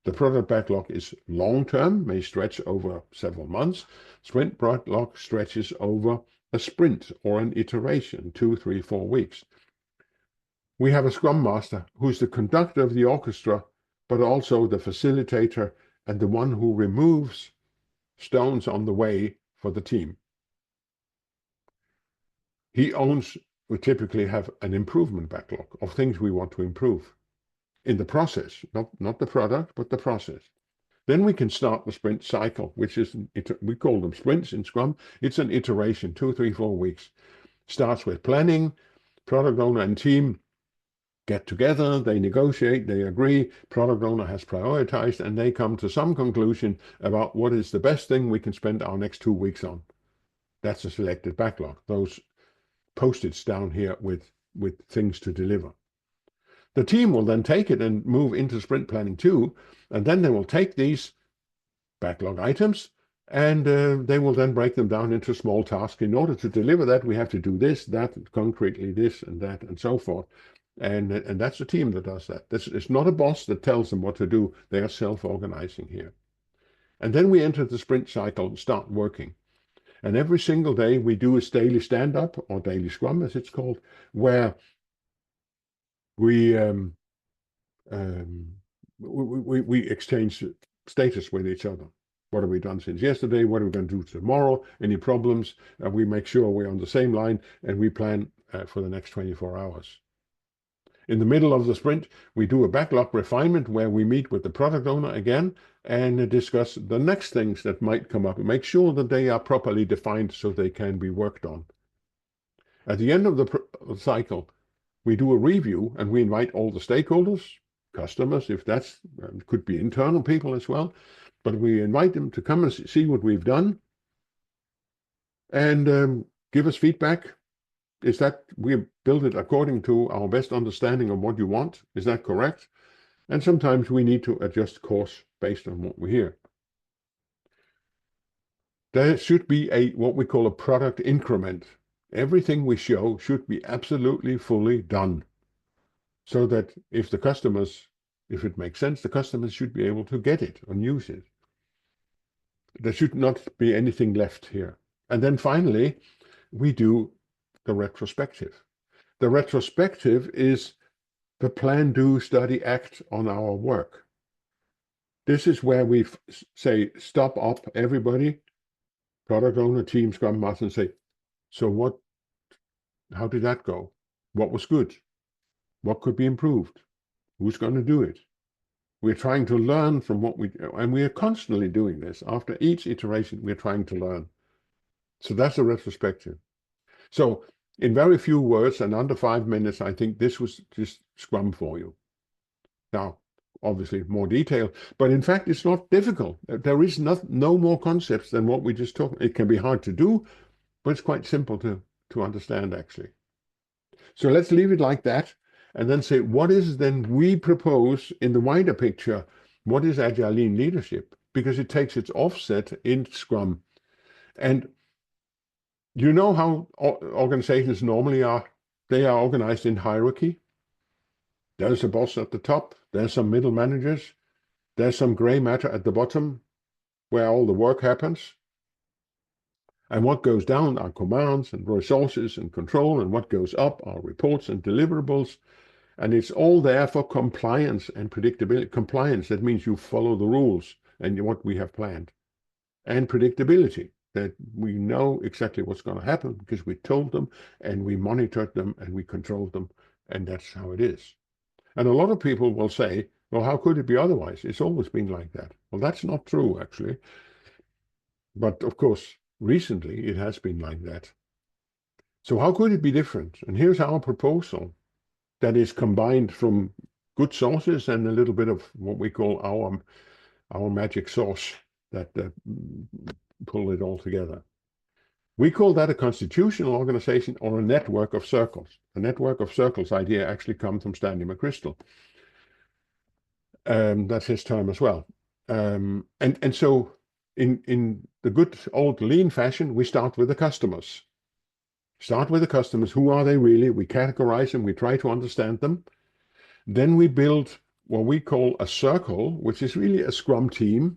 The product backlog is long-term, may stretch over several months. Sprint backlog stretches over a sprint or an iteration, 2, 3, 4 weeks. We have a Scrum Master who's the conductor of the orchestra, but also the facilitator and the one who removes stones on the way for the team. We typically have an improvement backlog of things we want to improve in the process, not the product, but the process. Then we can start the sprint cycle, which is, we call them sprints in Scrum. It's an iteration, 2, 3, 4 weeks. Starts with planning, product owner and team get together, they negotiate, they agree, product owner has prioritized, and they come to some conclusion about what is the best thing we can spend our next 2 weeks on. That's a selected backlog, those post-its down here with things to deliver. The team will then take it and move into sprint planning 2, and then they will take these backlog items and they will then break them down into small tasks. In order to deliver that, we have to do this, that, concretely this and that, and so forth. And that's the team that does that. It's not a boss that tells them what to do. They are self-organizing here. And then we enter the sprint cycle and start working. And every single day we do a daily stand-up, or daily scrum as it's called, where we exchange status with each other. What have we done since yesterday? What are we going to do tomorrow? Any problems? We make sure we're on the same line, and we plan for the next 24 hours. In the middle of the sprint, we do a backlog refinement where we meet with the product owner again and discuss the next things that might come up and make sure that they are properly defined so they can be worked on. At the end of the cycle, we do a review and we invite all the stakeholders, customers, if that's, could be internal people as well, but we invite them to come and see what we've done and give us feedback. Is that we build it according to our best understanding of what you want? Is that correct? And sometimes we need to adjust course based on what we hear. There should be what we call a product increment. Everything we show should be absolutely fully done, so that if it makes sense, the customers should be able to get it and use it. There should not be anything left here. And then finally, we do the retrospective. The retrospective is the plan, do, study, act on our work. This is where we say, stop up everybody, product owner, team, Scrum Master, and say, so how did that go? What was good? What could be improved? Who's going to do it? We're trying to learn from what we do, and we are constantly doing this. After each iteration, we're trying to learn. So that's a retrospective. So in very few words and under 5 minutes, I think this was just Scrum for you. Now, obviously more detail, but in fact, it's not difficult. There is no more concepts than what we just talked. It can be hard to do, but it's quite simple to understand, actually. So let's leave it like that and then say, what is then we propose in the wider picture? What is Agile Lean Leadership? Because it takes its offset in Scrum. And you know how organizations normally are. They are organized in hierarchy. There's a boss at the top. There's some middle managers. There's some gray matter at the bottom where all the work happens. And what goes down are commands and resources and control, and what goes up are reports and deliverables. And it's all there for compliance and predictability. Compliance, that means you follow the rules and what we have planned. And predictability, that we know exactly what's going to happen because we told them and we monitored them and we controlled them, and that's how it is. And a lot of people will say, well, how could it be otherwise? It's always been like that. Well, that's not true, actually. But of course, recently it has been like that. So how could it be different? And here's our proposal that is combined from good sources and a little bit of what we call our magic sauce that pull it all together. We call that a constitutional organization or a network of circles. The network of circles idea actually comes from Stanley McChrystal. That's his term as well. And so in the good old lean fashion, we start with the customers. Start with the customers. Who are they really? We categorize them. We try to understand them. Then we build what we call a circle, which is really a Scrum team,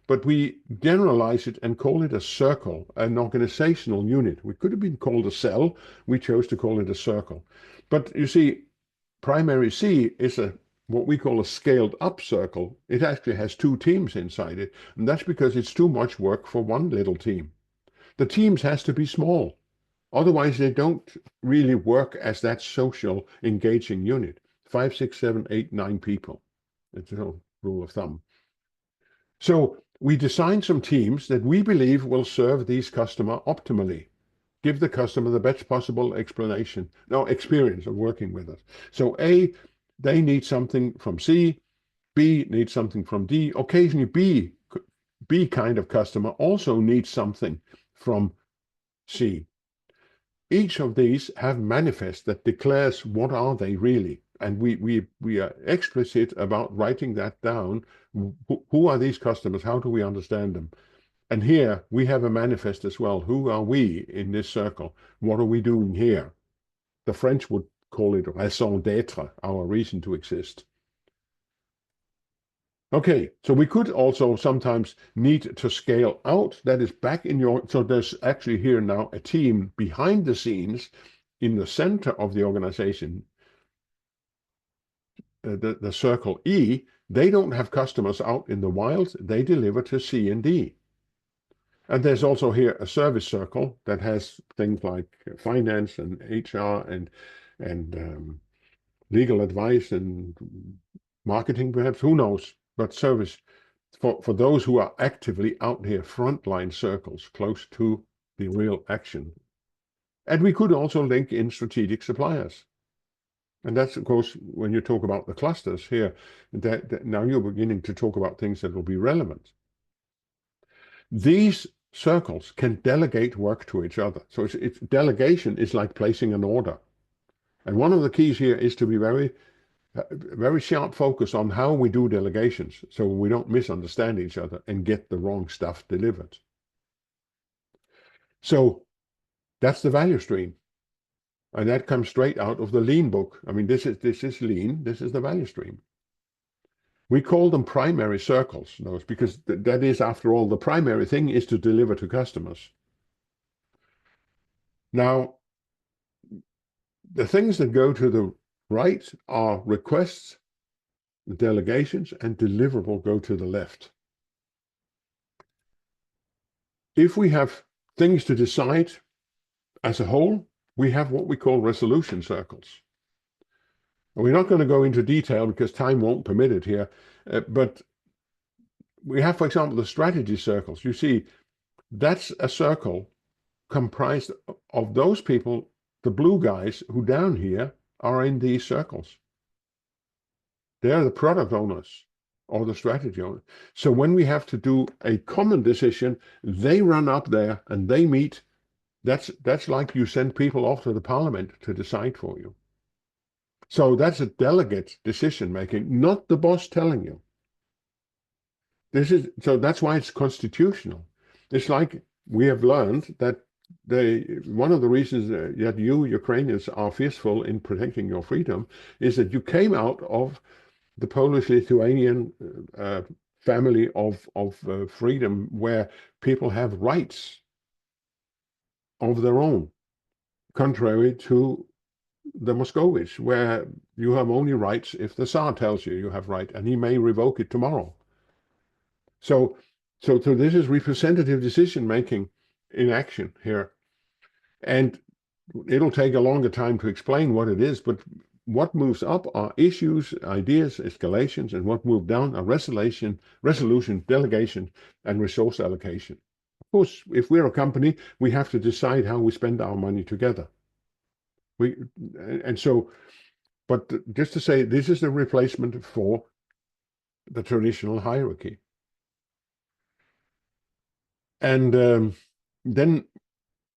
but we generalize it and call it a circle, an organizational unit. We could have been called a cell. We chose to call it a circle. But you see, primary C is what we call a scaled up circle. It actually has 2 teams inside it, and that's because it's too much work for one little team. The teams has to be small. Otherwise, they don't really work as that social engaging unit. 5, 6, 7, 8, 9 people. It's a rule of thumb. So we design some teams that we believe will serve these customers optimally, give the customer the best possible experience of working with us. So A, they need something from C, B needs something from D. Occasionally B kind of customer also needs something from C. Each of these have manifest that declares what are they really. And we are explicit about writing that down. Who are these customers? How do we understand them? And here we have a manifest as well. Who are we in this circle? What are we doing here? The French would call it raison d'être, our reason to exist. Okay, so we could also sometimes need to scale out. That is back in your, so there's actually here now a team behind the scenes in the center of the organization. The circle E, they don't have customers out in the wild. They deliver to C and D. And there's also here a service circle that has things like finance and HR and legal advice and marketing, perhaps, who knows, but service for those who are actively out here, frontline circles close to the real action. And we could also link in strategic suppliers. And that's, of course, when you talk about the clusters here, that now you're beginning to talk about things that will be relevant. These circles can delegate work to each other. So it's delegation is like placing an order. And one of the keys here is to be very sharp focus on how we do delegations, so we don't misunderstand each other and get the wrong stuff delivered. So that's the value stream. And that comes straight out of the lean book. I mean, this is lean, this is the value stream. We call them primary circles, those, because that is, after all, the primary thing is to deliver to customers. Now, the things that go to the right are requests, delegations, and deliverable go to the left. If we have things to decide as a whole, we have what we call resolution circles. We're not going to go into detail because time won't permit it here, but we have, for example, the strategy circles. You see, that's a circle comprised of those people, the blue guys, who down here are in these circles. They're the product owners or the strategy owners. So when we have to do a common decision, they run up there and they meet. That's like you send people off to the parliament to decide for you. So that's a delegate decision making, not the boss telling you. So that's why it's constitutional. It's like we have learned that one of the reasons that you Ukrainians are fearful in protecting your freedom is that you came out of the Polish-Lithuanian family of freedom, where people have rights of their own, contrary to the Muscovites, where you have only rights if the Tsar tells you you have right, and he may revoke it tomorrow. So this is representative decision making in action here, and it'll take a longer time to explain what it is, but what moves up are issues, ideas, escalations, and what moves down are resolution, delegation, and resource allocation. Of course, if we're a company, we have to decide how we spend our money together. But just to say, this is the replacement for the traditional hierarchy. And then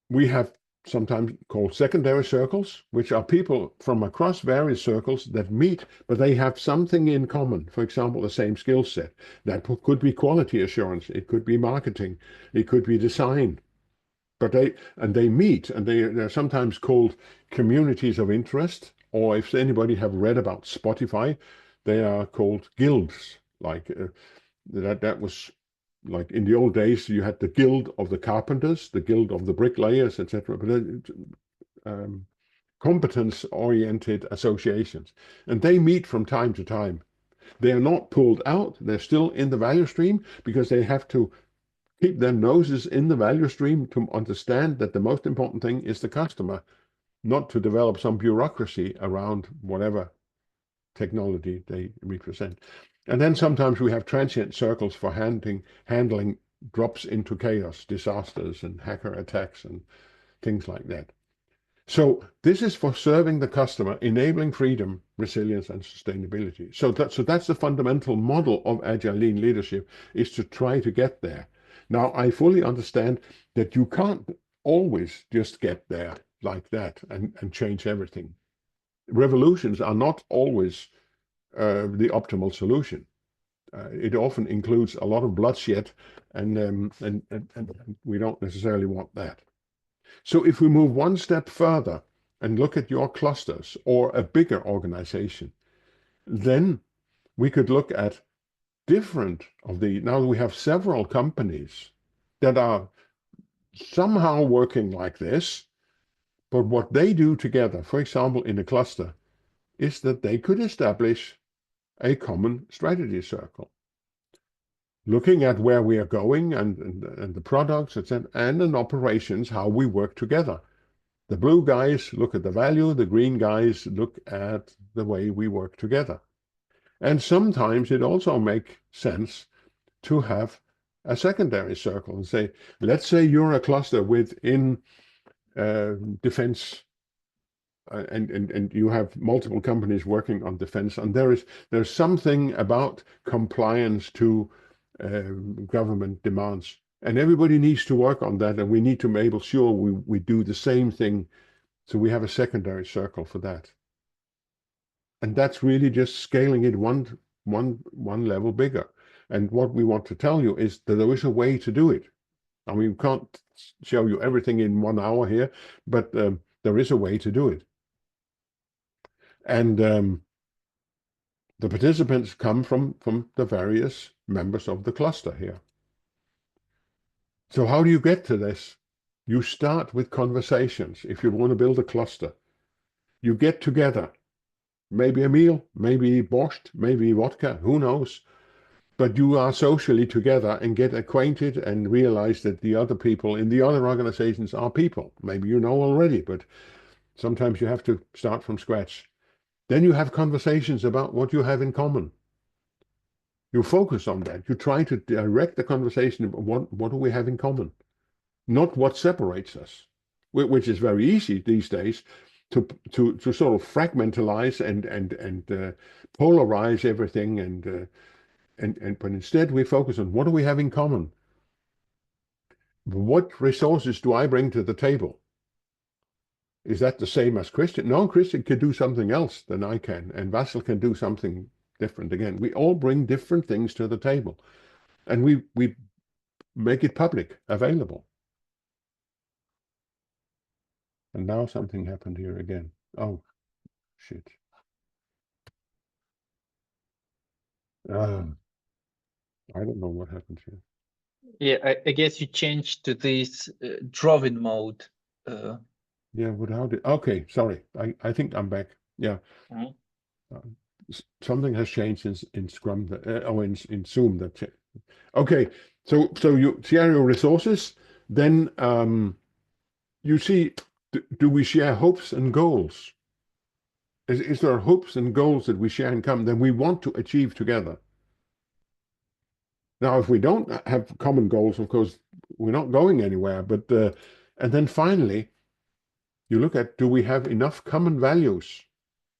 we have sometimes called secondary circles, which are people from across various circles that meet, but they have something in common. For example, the same skill set. That could be quality assurance, it could be marketing, it could be design. But they meet, and they're sometimes called communities of interest, or if anybody have read about Spotify, they are called guilds. Like that was like in the old days, you had the guild of the carpenters, the guild of the bricklayers, etc. But competence-oriented associations, and they meet from time to time. They are not pulled out; they're still in the value stream because they have to keep their noses in the value stream to understand that the most important thing is the customer, not to develop some bureaucracy around whatever technology they represent. And then sometimes we have transient circles for handling drops into chaos, disasters and hacker attacks and things like that. So this is for serving the customer, enabling freedom, resilience, and sustainability. So that's the fundamental model of Agile Lean Leadership, is to try to get there. Now, I fully understand that you can't always just get there like that and change everything. Revolutions are not always the optimal solution. It often includes a lot of bloodshed, and we don't necessarily want that. So if we move one step further and look at your clusters or a bigger organization, then we could look at different of the, now we have several companies that are somehow working like this, but what they do together, for example, in a cluster, is that they could establish a common strategy circle, looking at where we are going and the products, etc., and in operations, how we work together. The blue guys look at the value, the green guys look at the way we work together. And sometimes it also makes sense to have a secondary circle and say, let's say you're a cluster within defense, and you have multiple companies working on defense, and there's something about compliance to government demands, and everybody needs to work on that, and we need to make sure we do the same thing. So we have a secondary circle for that, and that's really just scaling it one level bigger. And what we want to tell you is that there is a way to do it. I mean, we can't show you everything in 1 hour here, but there is a way to do it. And the participants come from the various members of the cluster here. So how do you get to this? You start with conversations. If you want to build a cluster, you get together, maybe a meal, maybe borscht, maybe vodka, who knows? But you are socially together and get acquainted and realize that the other people in the other organizations are people. Maybe you know already, but sometimes you have to start from scratch. Then you have conversations about what you have in common. You focus on that. You try to direct the conversation about what do we have in common, not what separates us, which is very easy these days to sort of fragmentalize and polarize everything, but instead we focus on what do we have in common. What resources do I bring to the table? Is that the same as Christian? No, Christian can do something else than I can, and Vasil can do something different again. We all bring different things to the table, and we make it public, available. And now something happened here again. Oh, shit. I don't know what happened here. Yeah, I guess you changed to this drawing mode. Yeah, but how did? Okay, sorry. I think I'm back. Yeah. Something has changed in Scrum, or in Zoom. Okay, so you share your resources. Then you see, do we share hopes and goals? Is there hopes and goals that we share in common that we want to achieve together? Now, if we don't have common goals, of course, we're not going anywhere. But and then finally, you look at, do we have enough common values?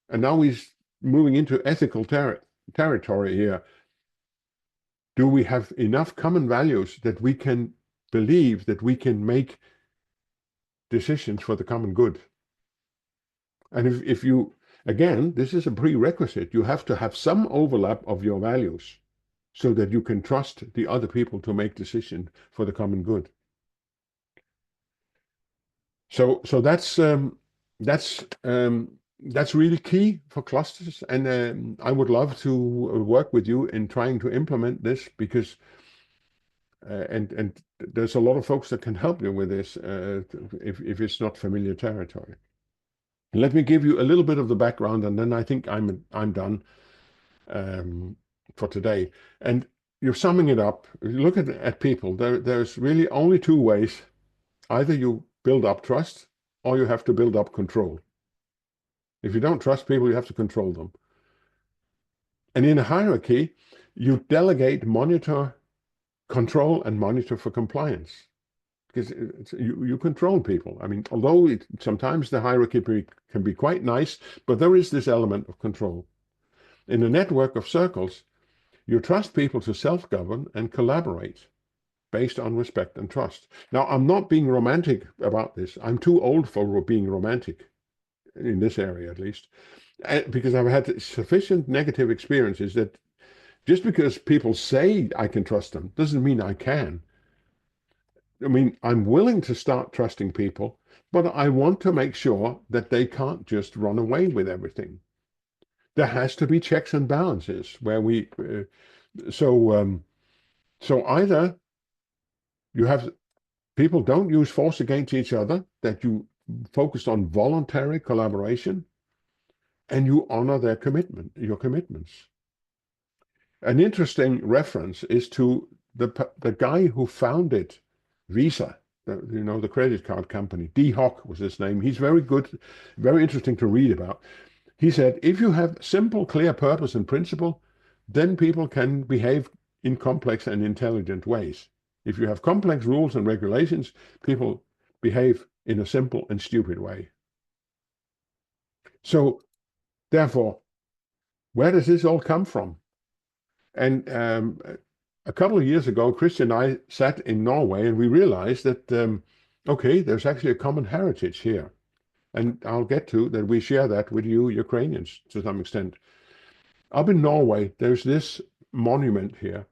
And now we're moving into ethical territory here. Do we have enough common values that we can believe that we can make decisions for the common good. And if you, again, this is a prerequisite, you have to have some overlap of your values so that you can trust the other people to make decisions for the common good. So that's really key for clusters, and I would love to work with you in trying to implement this, because and there's a lot of folks that can help you with this if it's not familiar territory. Let me give you a little bit of the background, and then I think I'm done for today. And you're summing it up. If you look at people, there's really only two ways. Either you build up trust, or you have to build up control. If you don't trust people, you have to control them. And in a hierarchy, you delegate, monitor, control, and monitor for compliance. Because you control people. I mean, although sometimes the hierarchy can be quite nice, but there is this element of control. In a network of circles, you trust people to self-govern and collaborate based on respect and trust. Now, I'm not being romantic about this. I'm too old for being romantic, in this area at least, because I've had sufficient negative experiences that just because people say I can trust them doesn't mean I can. I mean, I'm willing to start trusting people, but I want to make sure that they can't just run away with everything. There has to be checks and balances where we, so either you have, people don't use force against each other, that you focus on voluntary collaboration, and you honor their your commitments. An interesting reference is to the guy who founded Visa, the credit card company. D. Hock was his name. He's very good, very interesting to read about. He said, if you have simple, clear purpose and principle, then people can behave in complex and intelligent ways. If you have complex rules and regulations, people behave in a simple and stupid way. So, therefore, where does this all come from? And a couple of years ago, Christian and I sat in Norway, and we realized that, okay, there's actually a common heritage here. And I'll get to that. We share that with you Ukrainians to some extent. Up in Norway, there's this monument here,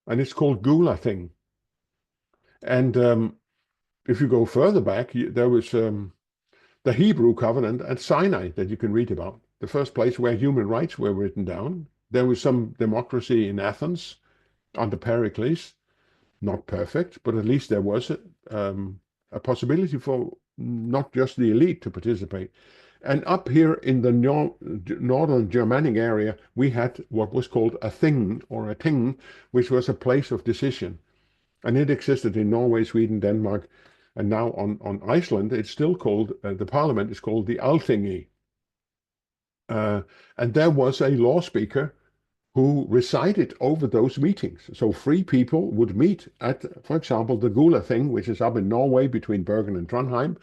and it's called Gula Thing. And if you go further back, there was the Hebrew covenant at Sinai that you can read about, the first place where human rights were written down. There was some democracy in Athens under Pericles, not perfect, but at least there was a possibility for not just the elite to participate. And up here in the northern Germanic area, we had what was called a thing, or a ting, which was a place of decision. And it existed in Norway, Sweden, Denmark, and now on Iceland, it's still called, the parliament is called the Alþingi. And there was a law speaker who resided over those meetings. So free people would meet at, for example, the Gula Thing, which is up in Norway between Bergen and Trondheim.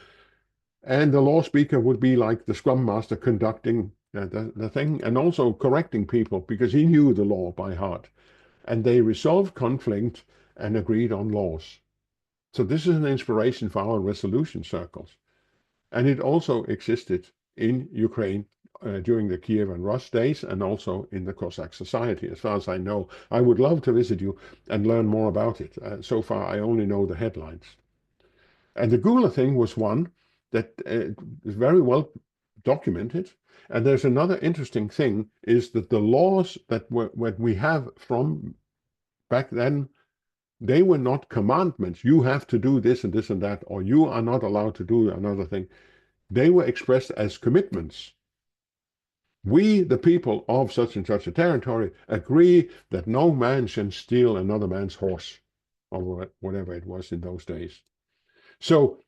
And the law speaker would be like the scrum master conducting the thing, and also correcting people because he knew the law by heart. And they resolved conflict and agreed on laws. So this is an inspiration for our resolution circles. And it also existed in Ukraine during the Kiev and Rus days, and also in the Cossack society, as far as I know. I would love to visit you and learn more about it. So far, I only know the headlines. And the Gula thing was one that is very well documented. And there's another interesting thing, is that the laws that we have from back then, they were not commandments. You have to do this and this and that, or you are not allowed to do another thing. They were expressed as commitments. We, the people of such and such a territory, agree that no man shall steal another man's horse, or whatever it was in those days. So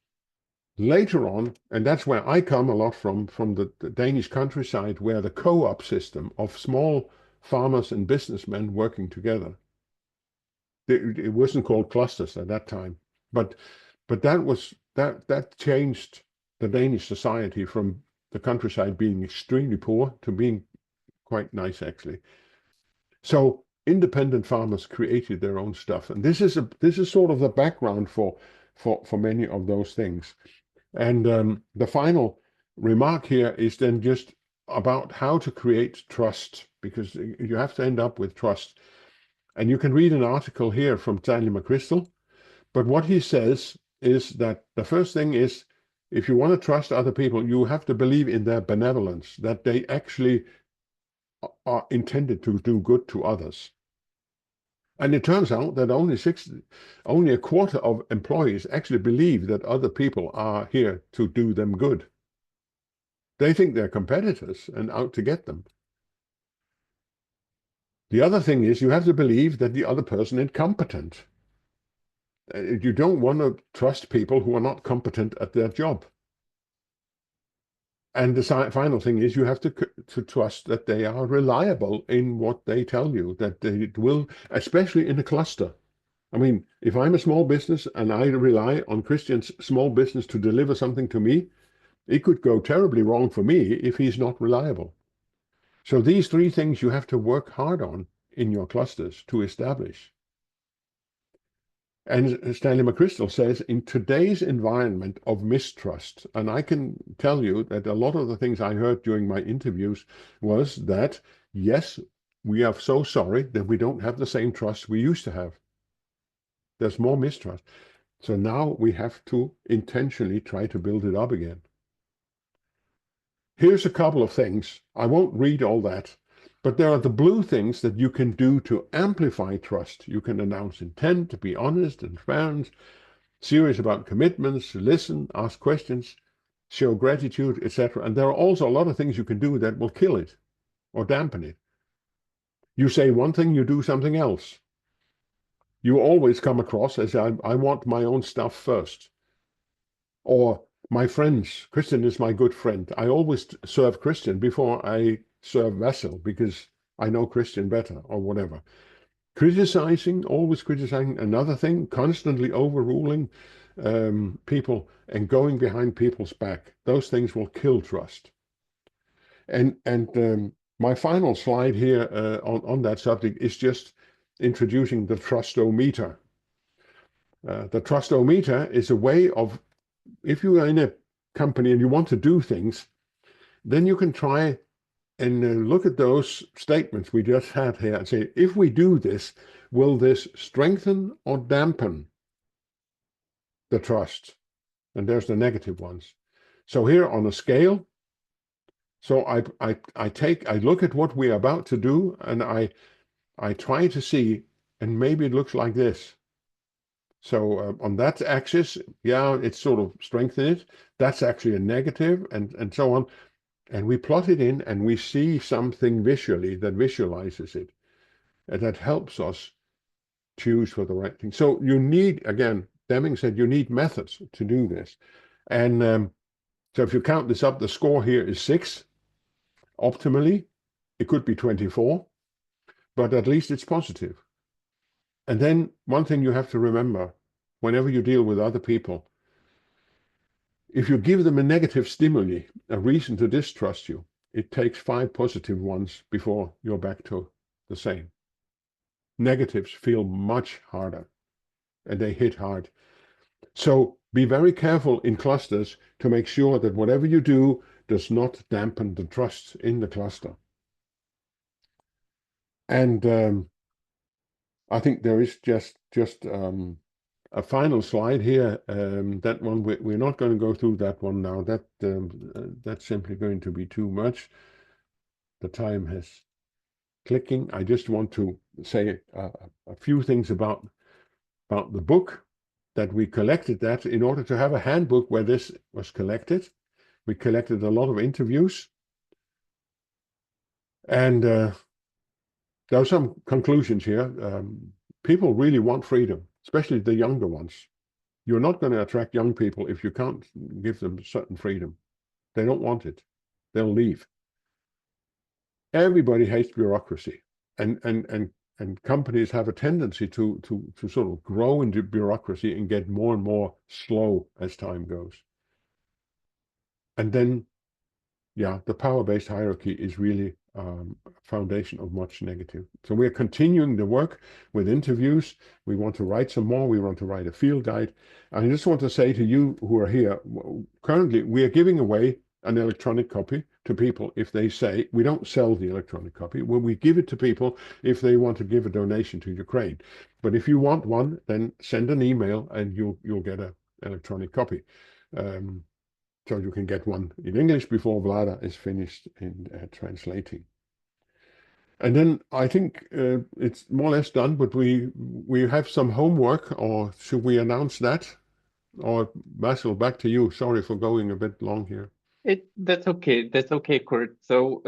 later on, and that's where I come a lot from the Danish countryside, where the co-op system of small farmers and businessmen working together. It wasn't called clusters at that time, but that changed the Danish society from the countryside being extremely poor to being quite nice, actually. So independent farmers created their own stuff, and this is sort of the background for many of those things. And the final remark here is then just about how to create trust, because you have to end up with trust. And you can read an article here from Stanley McChrystal, but what he says is that the first thing is, if you want to trust other people, you have to believe in their benevolence, that they actually are intended to do good to others. And it turns out that only a quarter of employees actually believe that other people are here to do them good. They think they're competitors and out to get them. The other thing is you have to believe that the other person is competent. You don't want to trust people who are not competent at their job. And the final thing is you have to trust that they are reliable in what they tell you, that they will, especially in a cluster. I mean, if I'm a small business and I rely on Christian's small business to deliver something to me, it could go terribly wrong for me if he's not reliable. So these three things you have to work hard on in your clusters to establish. And Stanley McChrystal says, in today's environment of mistrust, and I can tell you that a lot of the things I heard during my interviews was that, yes, we are so sorry that we don't have the same trust we used to have. There's more mistrust. So now we have to intentionally try to build it up again. Here's a couple of things. I won't read all that, but there are the blue things that you can do to amplify trust. You can announce intent, be honest and transparent, serious about commitments, listen, ask questions, show gratitude, etc. And there are also a lot of things you can do that will kill it or dampen it. You say one thing, you do something else. You always come across as I want my own stuff first. Or my friends, Christian is my good friend. I always serve Christian before I serve Vessel because I know Christian better or whatever. Criticizing, always criticizing. Another thing, constantly overruling people and going behind people's back. Those things will kill trust. And my final slide here on that subject is just introducing the trustometer. The trustometer is a way of, if you are in a company and you want to do things, then you can try and look at those statements we just had here and say, if we do this, will this strengthen or dampen the trust? And there's the negative ones. So here on a scale, so I look at what we're about to do and I try to see, and maybe it looks like this. So on that axis, yeah, it's sort of strengthened it. That's actually a negative, and so on. And we plot it in and we see something visually that visualizes it. And that helps us choose for the right thing. So you need, again, Deming said you need methods to do this. And so if you count this up, the score here is 6. Optimally, it could be 24, but at least it's positive. And then one thing you have to remember, whenever you deal with other people, if you give them a negative stimuli, a reason to distrust you, it takes 5 positive ones before you're back to the same. Negatives feel much harder and they hit hard. So be very careful in clusters to make sure that whatever you do does not dampen the trust in the cluster. And I think there is just a final slide here. That one, we're not going to go through that one now. That's simply going to be too much. The time has clicking. I just want to say a few things about the book, that we collected that in order to have a handbook where this was collected. We collected a lot of interviews. And there are some conclusions here. People really want freedom, especially the younger ones. You're not going to attract young people if you can't give them certain freedom. They don't want it. They'll leave. Everybody hates bureaucracy, and companies have a tendency to sort of grow into bureaucracy and get more and more slow as time goes. And then, yeah, the power-based hierarchy is really foundation of much negative. So we are continuing the work with interviews. We want to write some more. We want to write a field guide. And I just want to say to you who are here, currently we are giving away an electronic copy to people if they say, we don't sell the electronic copy. Well, we give it to people if they want to give a donation to Ukraine. But if you want one, then send an email and you'll get an electronic copy. So you can get one in English before Vlada is finished in translating. And then I think it's more or less done, but we have some homework, or should we announce that? Or Basil, back to you. Sorry for going a bit long here. That's okay. That's okay, Kurt. So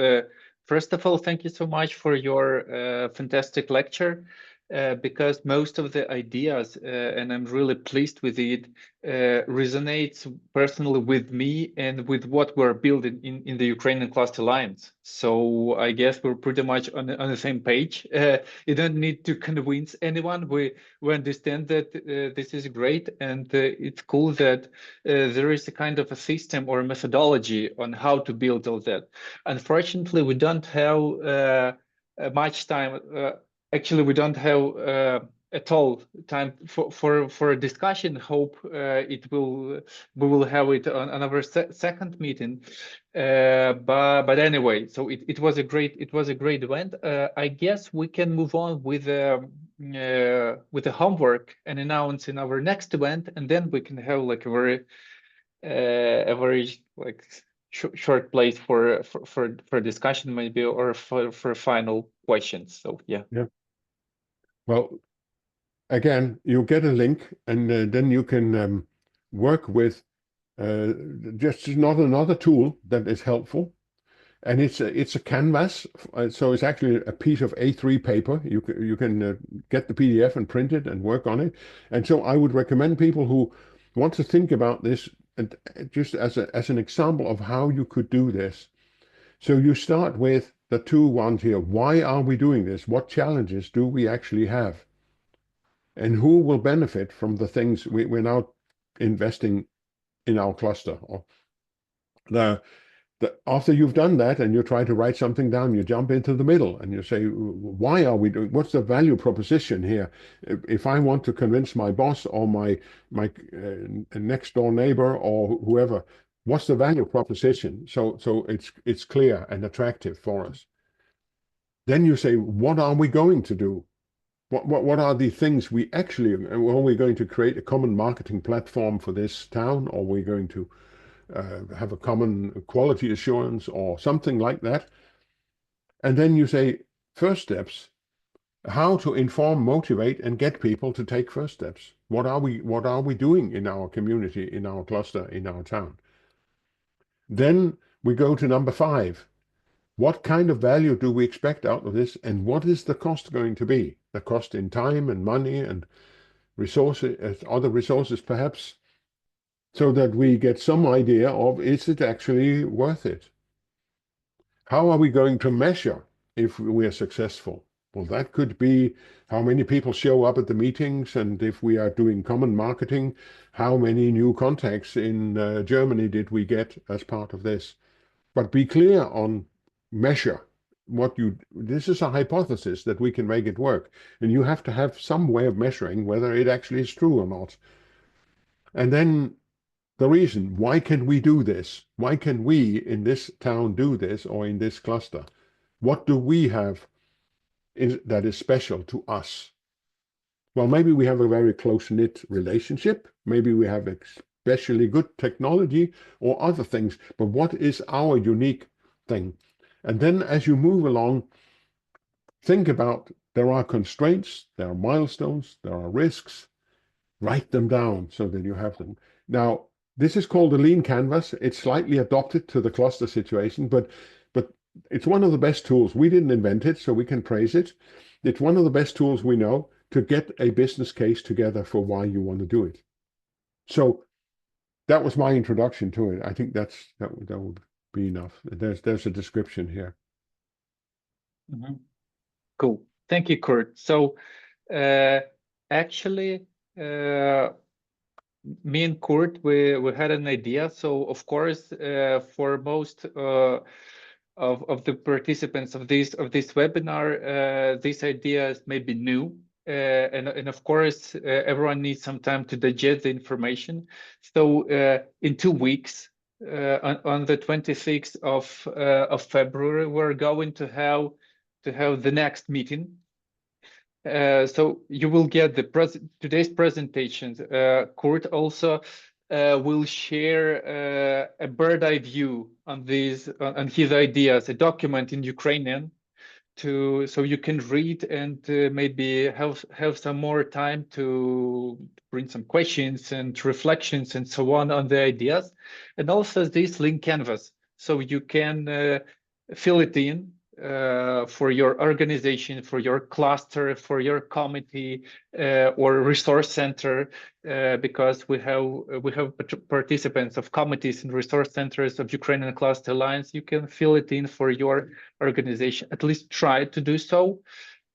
first of all, thank you so much for your fantastic lecture. Because most of the ideas, and I'm really pleased with it, resonates personally with me and with what we're building in the Ukrainian Cluster Alliance. So I guess we're pretty much on the same page. You don't need to convince anyone. We understand that this is great, and it's cool that there is a kind of a system or a methodology on how to build all that. Unfortunately, we don't have much time. Actually, we don't have at all time for a discussion. Hope we will have it on our second meeting. But anyway, so it was a great event. I guess we can move on with the homework and announce in our next event, and then we can have like a very like short place for discussion maybe, or for final questions. So yeah. Well, again, you get a link, and then you can work with just not another tool that is helpful, and it's a canvas. So it's actually a piece of A3 paper. You can get the PDF and print it and work on it. And so I would recommend people who want to think about this, and just as an example of how you could do this. So you start with the two ones here. Why are we doing this? What challenges do we actually have? And who will benefit from the things we're now investing in our cluster? Or after you've done that and you try to write something down, you jump into the middle and you say, why are we doing? What's the value proposition here? If I want to convince my boss or my next door neighbor or whoever, what's the value proposition? So it's clear and attractive for us. Then you say, what are we going to do? What are the things we actually, are we going to create a common marketing platform for this town? Or are we going to have a common quality assurance or something like that? And then you say, first steps, how to inform, motivate, and get people to take first steps. What are we doing in our community, in our cluster, in our town? Then we go to number 5. What kind of value do we expect out of this, and what is the cost going to be? The cost in time and money and resources, other resources perhaps, so that we get some idea of, is it actually worth it? How are we going to measure if we are successful? Well, that could be how many people show up at the meetings, and if we are doing common marketing, how many new contacts in Germany did we get as part of this? But be clear on measure this is a hypothesis that we can make it work, and you have to have some way of measuring whether it actually is true or not. And then the reason, why can we do this? Why can we in this town do this, or in this cluster? What do we have that is special to us? Well, maybe we have a very close-knit relationship. Maybe we have especially good technology or other things, but what is our unique thing? And then as you move along, think about, there are constraints, there are milestones, there are risks. Write them down so that you have them. Now, this is called a lean canvas. It's slightly adopted to the cluster situation, but it's one of the best tools. We didn't invent it, so we can praise it. It's one of the best tools we know to get a business case together for why you want to do it. So that was my introduction to it. I think that would be enough. There's a description here. Mm-hmm. Cool. Thank you, Kurt. So actually, me and Kurt, we had an idea. So of course, for most of the participants of this webinar, these ideas may be new, and of course everyone needs some time to digest the information. So in 2 weeks, on the 26th of February, we're going to have the next meeting. So you will get today's presentations. Kurt also will share a bird eye view on his ideas, a document in Ukrainian, so you can read and maybe have some more time to bring some questions and reflections and so on the ideas, and also this link canvas, so you can fill it in for your organization, for your cluster, for your committee or resource center, because we have participants of committees and resource centers of Ukrainian Cluster Alliance. You can fill it in for your organization. At least try to do so.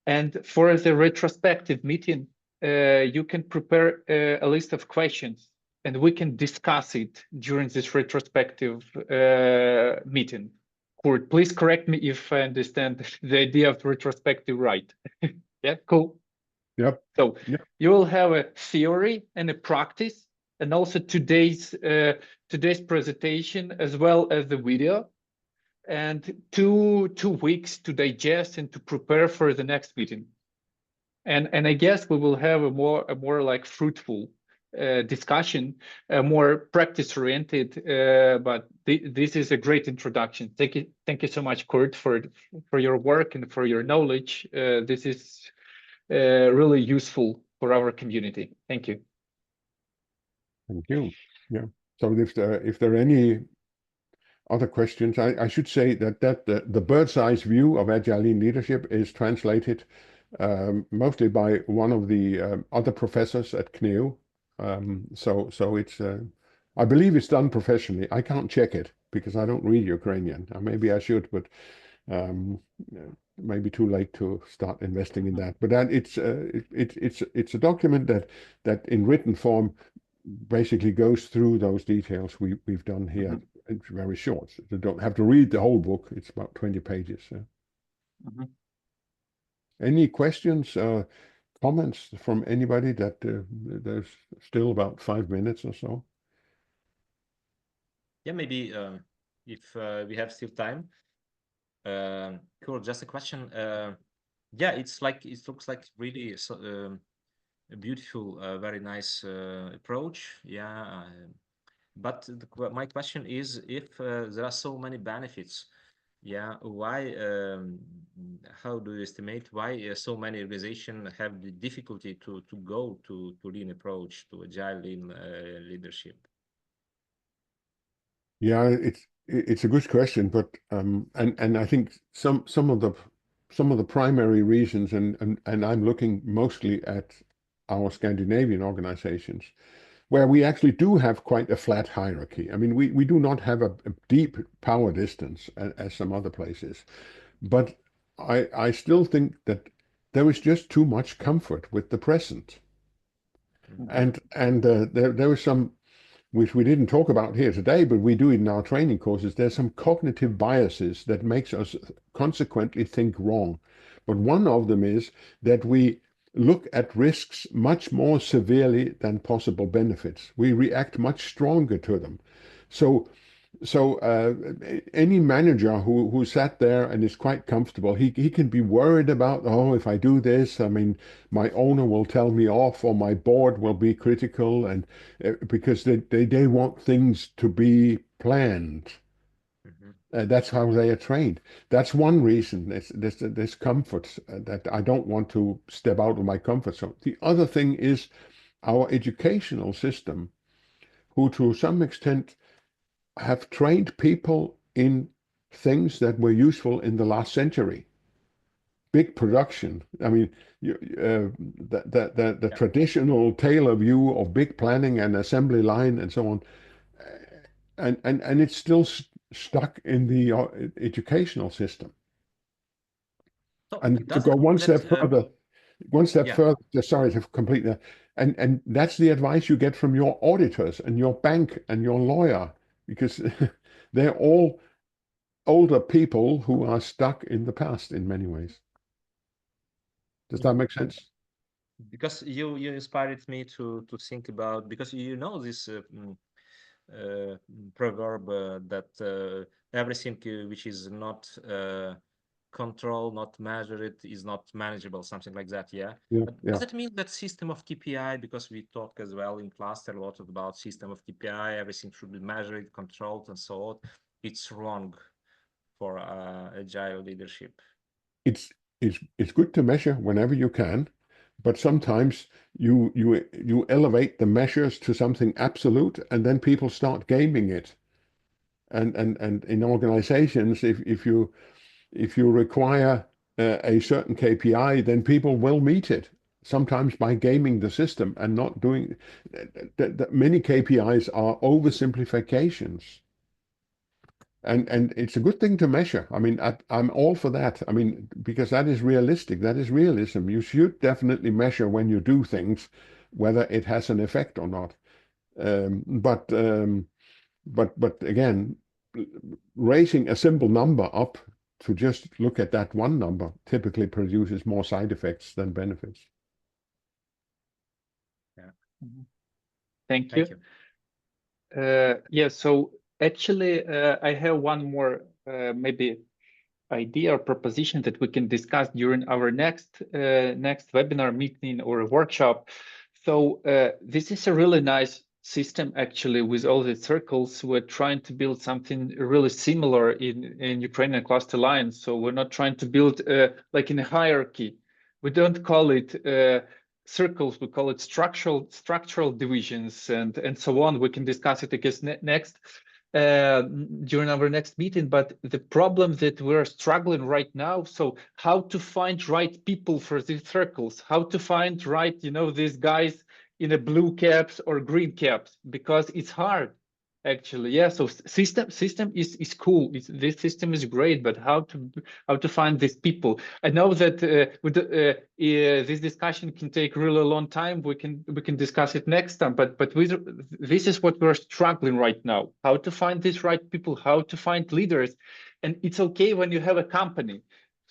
And for the retrospective meeting, you can prepare a list of questions, and we can discuss it during this retrospective meeting. Kurt, please correct me if I understand the idea of retrospective right. Yeah, cool. Yep. So yep. You will have a theory and a practice, and also today's presentation, as well as the video, and two weeks to digest and to prepare for the next meeting. And I guess we will have a more like fruitful discussion, more practice oriented, but this is a great introduction. Thank you so much, Kurt, for your work and for your knowledge. This is really useful for our community. Thank you. Thank you. Yeah. So if there are any other questions, I should say that the bird's eye view of Agile Leadership is translated mostly by one of the other professors at CNEU. So it's I believe it's done professionally. I can't check it because I don't read Ukrainian. Maybe I should, but maybe too late to start investing in that. But that it's a document that in written form basically goes through those details we've done here. Mm-hmm. It's very short. So you don't have to read the whole book. It's about 20 pages. So. Mm-hmm. Any questions? Comments from anybody? That there's still about 5 minutes or so. Yeah, maybe if we have still time. Cool. Just a question. Yeah, it looks like really a beautiful, very nice approach. Yeah, but my question is, if there are so many benefits. Yeah, why? How do you estimate why so many organizations have the difficulty to go to lean approach, to agile leadership? Yeah, it's a good question, but and I think some of the primary reasons, and I'm looking mostly at our Scandinavian organizations, where we actually do have quite a flat hierarchy. I mean, we do not have a deep power distance as some other places, but I still think that there is just too much comfort with the present. Mm-hmm. And there was some, which we didn't talk about here today, but we do it in our training courses. There's some cognitive biases that makes us consequently think wrong. But one of them is that we look at risks much more severely than possible benefits. We react much stronger to them. So any manager who sat there and is quite comfortable, he can be worried about, oh, if I do this, I mean, my owner will tell me off, or my board will be critical, and because they want things to be planned. That's how they are trained. That's one reason. There's comfort that I don't want to step out of my comfort zone. The other thing is our educational system, who to some extent have trained people in things that were useful in the last century. Big production. I mean, the traditional Taylor view of big planning and assembly line and so on, and it's still stuck in the educational system. So and to go one step further, sorry to complete that, and that's the advice you get from your auditors and your bank and your lawyer, because they're all older people who are stuck in the past in many ways. Does that make sense? Because you inspired me to think about, because you know this proverb that everything which is not controlled, not measured, is not manageable, something like that. Yeah. Yeah, But yeah. does it mean that system of KPI, because we talk as well in cluster a lot about system of KPI, everything should be measured, controlled, and so on. It's wrong for agile leadership. It's good to measure whenever you can, but sometimes you elevate the measures to something absolute, and then people start gaming it. And in organizations, if you require a certain KPI, then people will meet it. Sometimes by gaming the system and not doing many KPIs are oversimplifications. And it's a good thing to measure. I mean, I'm all for that. I mean, because that is realistic. That is realism. You should definitely measure when you do things, whether it has an effect or not. But again, raising a simple number up to just look at that one number typically produces more side effects than benefits. Yeah. Thank you. Yeah, so actually, I have one more maybe idea or proposition that we can discuss during our next webinar meeting or workshop. So this is a really nice system actually with all the circles. We're trying to build something really similar in Ukrainian Cluster Alliance. So we're not trying to build like in a hierarchy. We don't call it circles, we call it structural divisions and so on. We can discuss it, I guess, next during our next meeting. But the problem that we're struggling right now, so how to find right people for these circles, how to find right, you know, these guys in a blue caps or green caps, because it's hard actually. Yeah, so system is cool. This system is great, but how to find these people? I know that this discussion can take really long time. We can discuss it next time. But this is what we're struggling right now: how to find these right people, how to find leaders. And it's okay when you have a company.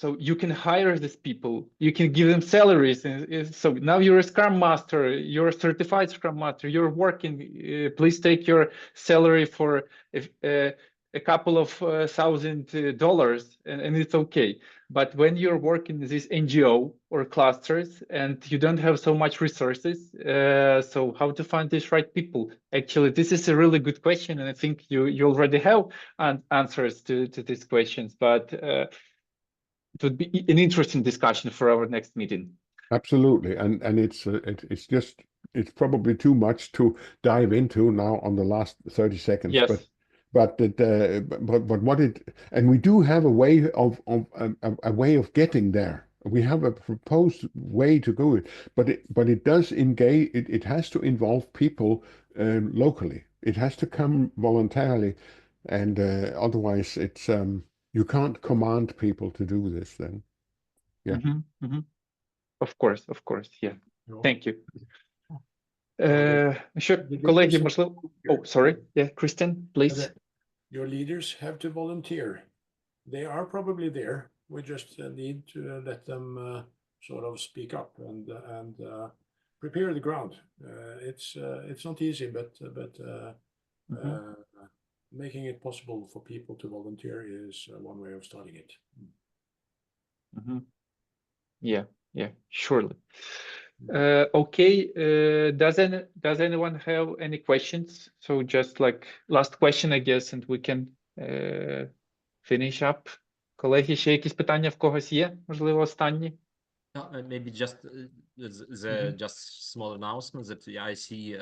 So you can hire these people, you can give them salaries. And so now you're a Scrum Master, you're a certified Scrum Master, you're working, please take your salary for a couple of $1,000 and it's okay. But when you're working in this NGO or clusters and you don't have so much resources, so how to find these right people? Actually, this is a really good question. And I think you already have answers to these questions, but it would be an interesting discussion for our next meeting. Absolutely, and it's probably too much to dive into now on the last 30 seconds. Yes. But what it, and we do have a way of getting there. We have a proposed way to go it, but it does engage. It has to involve people locally. It has to come voluntarily, and otherwise it's you can't command people to do this then. Yeah. Mm-hmm, mm-hmm. Of course, yeah. No. Thank you. Колеги, можливо... Oh, sorry. Yeah, Christian, please. Your leaders have to volunteer. They are probably there. We just need to let them sort of speak up and prepare the ground. It's not easy, but making it possible for people to volunteer is one way of starting it. Mm-hmm. Yeah, surely. Okay, does anyone have any questions? So just like last question, I guess, and we can finish up. Колеги, ще якісь питання в когось є? Можливо, останні? Maybe just just small announcement that I see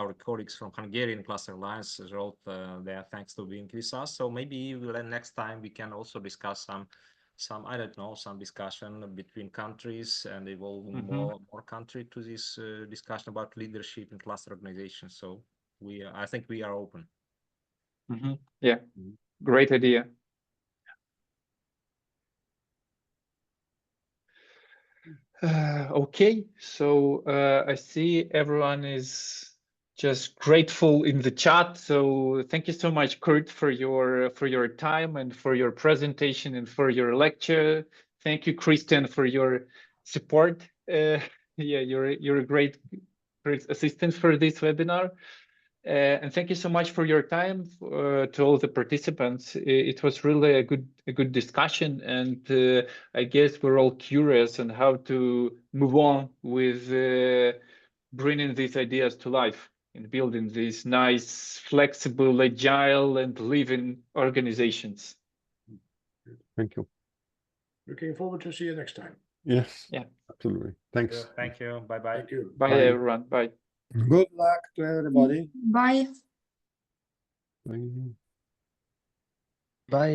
our colleagues from Hungarian Cluster Alliance wrote their thanks to being with us. So maybe next time we can also discuss some I don't know, some discussion between countries and evolving more country to this discussion about leadership in cluster organizations. So I think we are open. Yeah, great idea. Okay, so I see everyone is just grateful in the chat. So thank you so much, Kurt, for your time and for your presentation and for your lecture. Thank you, Christian, for your support. Yeah, you're a great assistant for this webinar. And thank you so much for your time to all the participants. It was really a good discussion, and I guess we're all curious on how to move on with bringing these ideas to life and building these nice, flexible, agile, and living organizations. Thank you. Looking forward to see you next time. Yes. Yeah. Absolutely. Thanks. Thank you. Bye-bye. Thank you. Bye, Bye. everyone. Bye. Good luck to everybody. Bye. Bye. Bye.